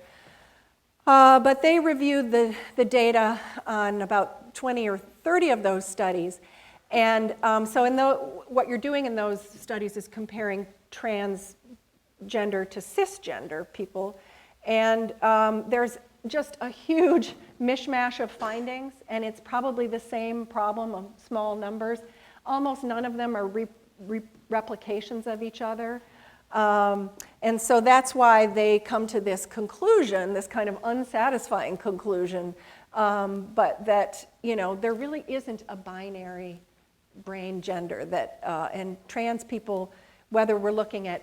But they reviewed the data on about 20 or 30 of those studies. And so what you're doing in those studies is comparing transgender to cisgender people. And there's just a huge mishmash of findings, and it's probably the same problem of small numbers. Almost none of them are replications of each other. And so that's why they come to this conclusion, this kind of unsatisfying conclusion, but that, there really isn't a binary brain gender and trans people, whether we're looking at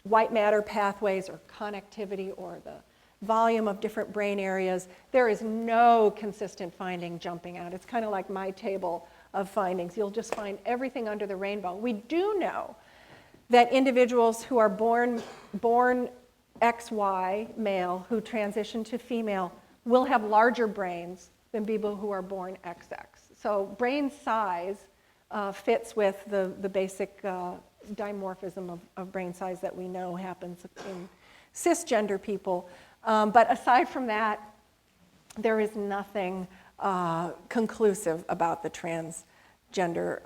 white matter pathways or connectivity or the volume of different brain areas, there is no consistent finding jumping out. It's kind of like my table of findings. You'll just find everything under the rainbow. We do know that individuals who are born XY male who transition to female will have larger brains than people who are born XX. So brain size fits with the basic dimorphism of brain size that we know happens in cisgender people. But aside from that, there is nothing conclusive about the transgender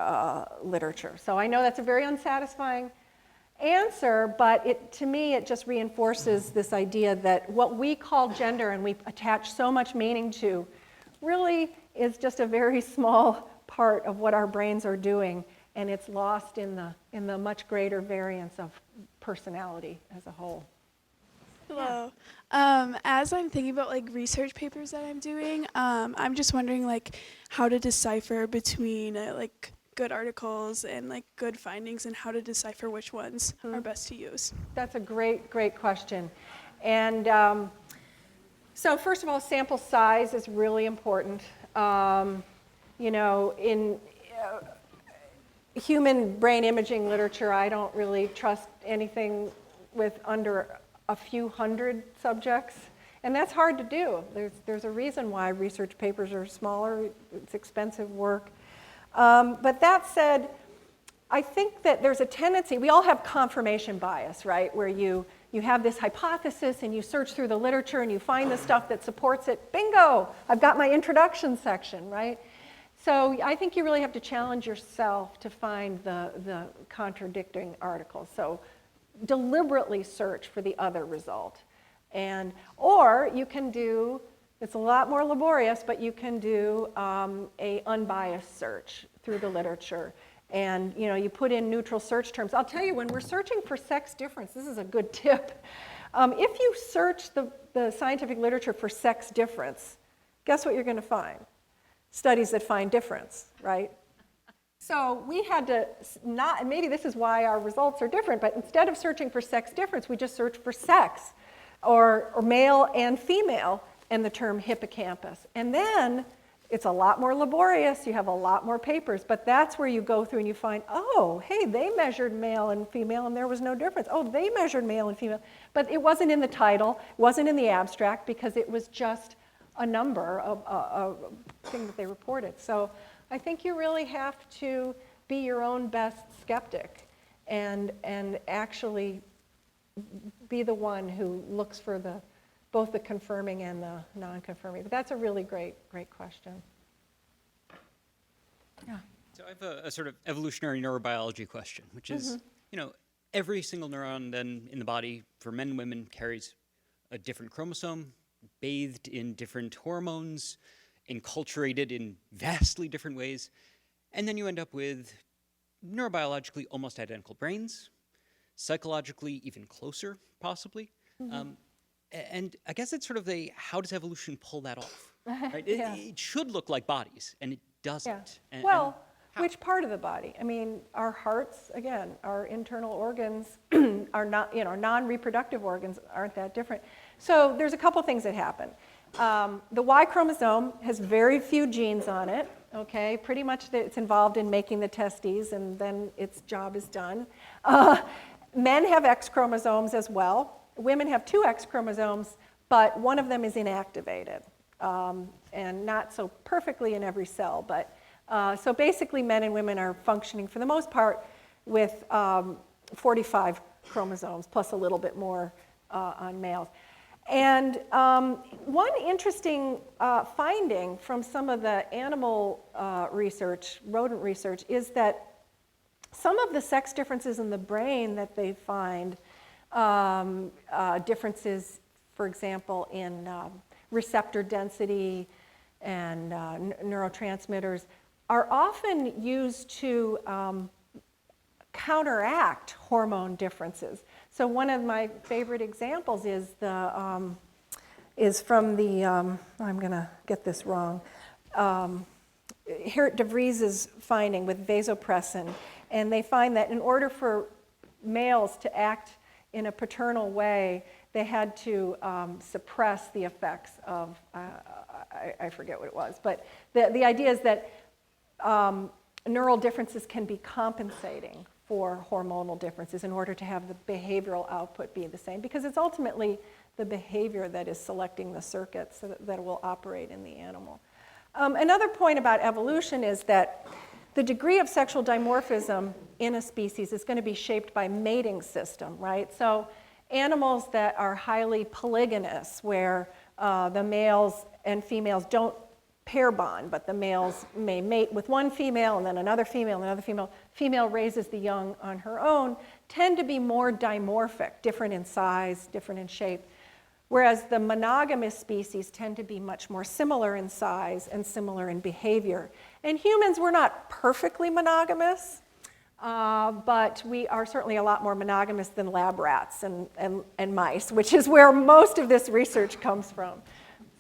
literature. So I know that's a very unsatisfying answer, but to me, it just reinforces this idea that what we call gender and we attach so much meaning to really is just a very small part of what our brains are doing, and it's lost in the much greater variance of personality as a whole. Hello. As I'm thinking about research papers that I'm doing, I'm just wondering how to decipher between good articles and good findings, and how to decipher which ones are best to use. That's a great question. And so first of all, sample size is really important. In human brain imaging literature, I don't really trust anything with under a few hundred subjects. And that's hard to do. There's a reason why research papers are smaller. It's expensive work. But that said, I think that there's a tendency, we all have confirmation bias, right? Where you have this hypothesis and you search through the literature and you find the stuff that supports it. Bingo, I've got my introduction section, right? So I think you really have to challenge yourself to find the contradicting articles. So deliberately search for the other result. Or you can do, it's a lot more laborious, but you can do a unbiased search through the literature. And you put in neutral search terms. I'll tell you, when we're searching for sex difference, this is a good tip. If you search the scientific literature for sex difference, guess what you're going to find? Studies that find difference, right? So we had to not, and maybe this is why our results are different, but instead of searching for sex difference, we just search for sex, or male and female, and the term hippocampus. And then it's a lot more laborious, you have a lot more papers, but that's where you go through and you find, oh, hey, they measured male and female and there was no difference. Oh, they measured male and female. But it wasn't in the title, it wasn't in the abstract, because it was just a number, a thing that they reported. So I think you really have to be your own best skeptic and actually be the one who looks for both the confirming and the non-confirming. But that's a really great question. Yeah. So I have a sort of evolutionary neurobiology question, which is, every single neuron then in the body for men and women carries a different chromosome, bathed in different hormones, enculturated in vastly different ways, and then you end up with neurobiologically almost identical brains, psychologically even closer, possibly. And I guess it's sort of how does evolution pull that off? Right? Yeah. It should look like bodies, and it doesn't. Yeah. And Well, how? which part of the body? I mean, our hearts, again, our internal organs are not, non-reproductive organs aren't that different. So there's a couple things that happen. The Y chromosome has very few genes on it, okay? Pretty much it's involved in making the testes, and then its job is done. Men have X chromosomes as well. Women have 2 X chromosomes, but one of them is inactivated, and not so perfectly in every cell. But so basically, men and women are functioning for the most part with 45 chromosomes, plus a little bit more on males. And one interesting finding from some of the animal research, rodent research, is that some of the sex differences in the brain that they find, differences, for example, in receptor density and neurotransmitters, are often used to counteract hormone differences. So one of my favorite examples is from the I'm going to get this wrong, Geert de Vries's finding with vasopressin, and they find that in order for males to act in a paternal way, they had to suppress the effects of I forget what it was, but the idea is that neural differences can be compensating for hormonal differences in order to have the behavioral output be the same, because it's ultimately the behavior that is selecting the circuits that will operate in the animal. Another point about evolution is that the degree of sexual dimorphism in a species is going to be shaped by mating system, right? So animals that are highly polygynous, where the males and females don't pair bond, but the males may mate with one female and then another female and another female. Female raises the young on her own, tend to be more dimorphic, different in size, different in shape, whereas the monogamous species tend to be much more similar in size and similar in behavior. And humans, we're not perfectly monogamous, but we are certainly a lot more monogamous than lab rats and mice, which is where most of this research comes from.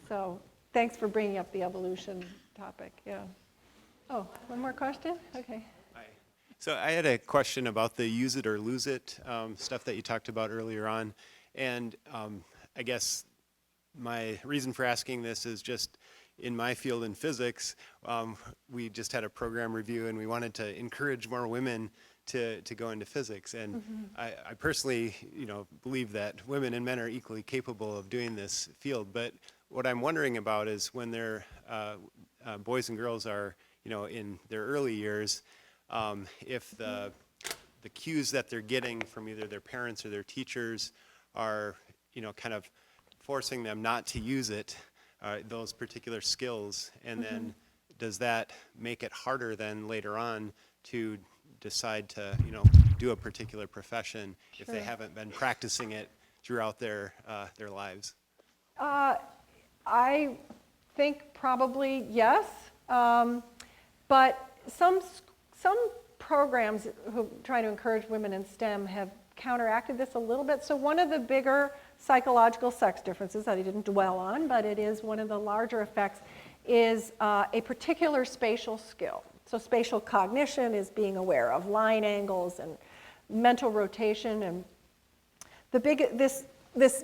So thanks for bringing up the evolution topic. Yeah. Oh, one more question? Okay. Hi. So I had a question about the use it or lose it stuff that you talked about earlier on. And I guess my reason for asking this is just in my field in physics, we just had a program review and we wanted to encourage more women to go into physics. And I personally, believe that women and men are equally capable of doing this field. But what I'm wondering about is when they're boys and girls are, in their early years, if the cues that they're getting from either their parents or their teachers are, kind of forcing them not to use it, those particular skills, and then does that make it harder then later on to decide to, do a particular profession if they haven't been practicing it throughout their lives? I think probably yes, but some programs who try to encourage women in STEM have counteracted this a little bit. So one of the bigger psychological sex differences that I didn't dwell on, but it is one of the larger effects, is a particular spatial skill. So spatial cognition is being aware of line angles and mental rotation. And this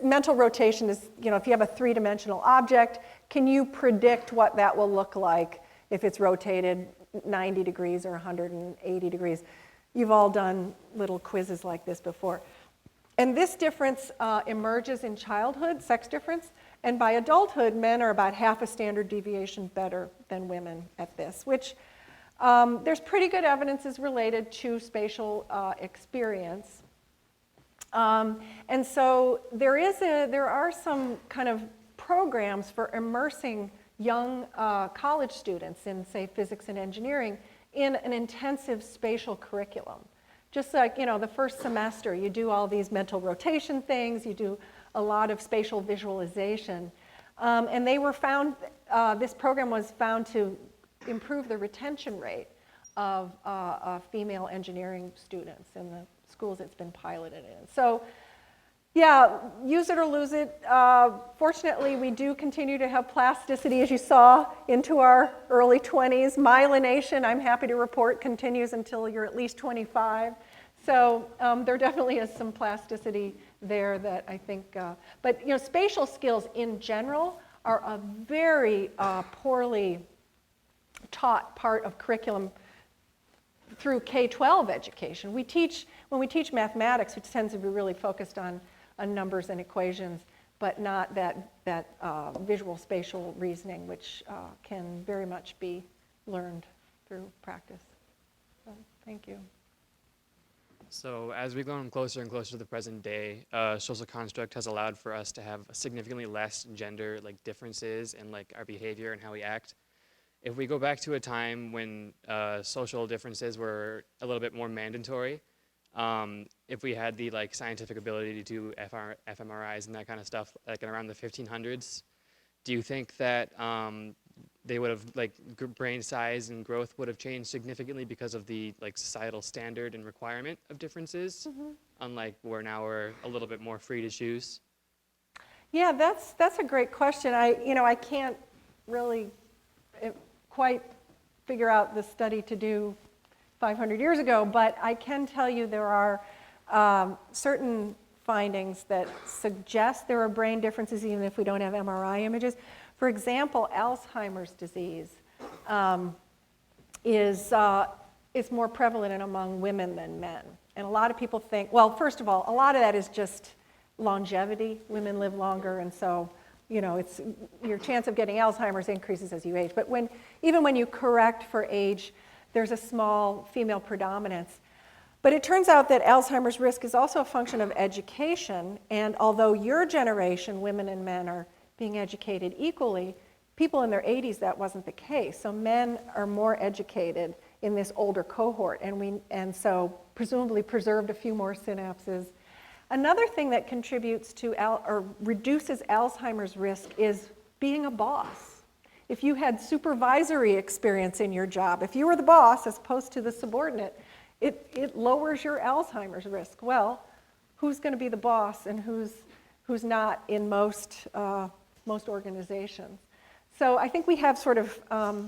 mental rotation is, if you have a three-dimensional object, can you predict what that will look like if it's rotated 90 degrees or 180 degrees? You've all done little quizzes like this before. And this difference emerges in childhood, sex difference, and by adulthood, men are about half a standard deviation better than women at this, which There's pretty good evidence is related to spatial experience. And so there are some kind of programs for immersing young college students in, say, physics and engineering in an intensive spatial curriculum. Just like, the first semester, you do all these mental rotation things, you do a lot of spatial visualization. And they were found, this program was found to improve the retention rate of female engineering students in the schools it's been piloted in. So, yeah, use it or lose it. Fortunately, we do continue to have plasticity, as you saw, into our early 20s. Myelination, I'm happy to report, continues until you're at least 25. So there definitely is some plasticity there that I think, but spatial skills in general are a very poorly taught part of curriculum through K-12 education. When we teach mathematics, which tends to be really focused on numbers and equations, but not that visual spatial reasoning, which can very much be learned through practice. So, thank you. So as we've gone closer and closer to the present day, social construct has allowed for us to have significantly less gender differences in our behavior and how we act. If we go back to a time when social differences were a little bit more mandatory, if we had the scientific ability to do fMRIs and that kind of stuff in around the 1500s, do you think that they would have brain size and growth would have changed significantly because of the societal standard and requirement of differences, unlike where now we're a little bit more free to choose? Yeah, that's a great question. I can't really quite figure out the study to do 500 years ago, but I can tell you there are certain findings that suggest there are brain differences even if we don't have MRI images. For example, Alzheimer's disease is more prevalent among women than men. And a lot of people think, well, first of all, a lot of that is just longevity. Women live longer, and so it's your chance of getting Alzheimer's increases as you age. But even when you correct for age, there's a small female predominance. But it turns out that Alzheimer's risk is also a function of education, and although your generation, women and men, are being educated equally, people in their 80s, that wasn't the case. So men are more educated in this older cohort, and so presumably preserved a few more synapses. Another thing that contributes to or reduces Alzheimer's risk is being a boss. If you had supervisory experience in your job, if you were the boss as opposed to the subordinate, it lowers your Alzheimer's risk. Well, who's going to be the boss and who's not in most organizations? So I think we have sort of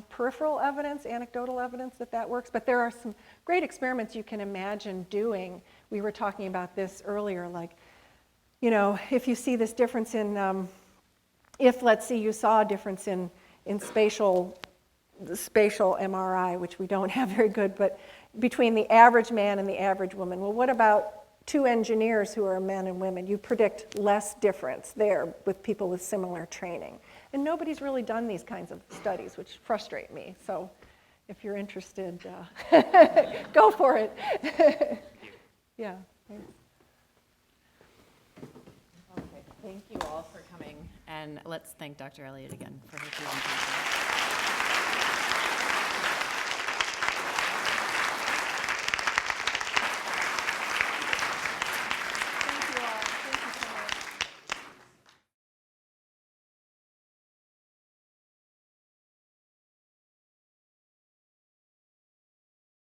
peripheral evidence, anecdotal evidence that works, but there are some great experiments you can imagine doing. We were talking about this earlier, if you see this difference in, if let's say you saw a difference in spatial MRI, which we don't have very good, but between the average man and the average woman. Well, what about two engineers who are men and women? You predict less difference there with people with similar training. And nobody's really done these kinds of studies, which frustrate me. So if you're interested, go for it. Yeah, thanks. Okay, thank you all for coming. And let's thank Dr. Eliot again for her presentation.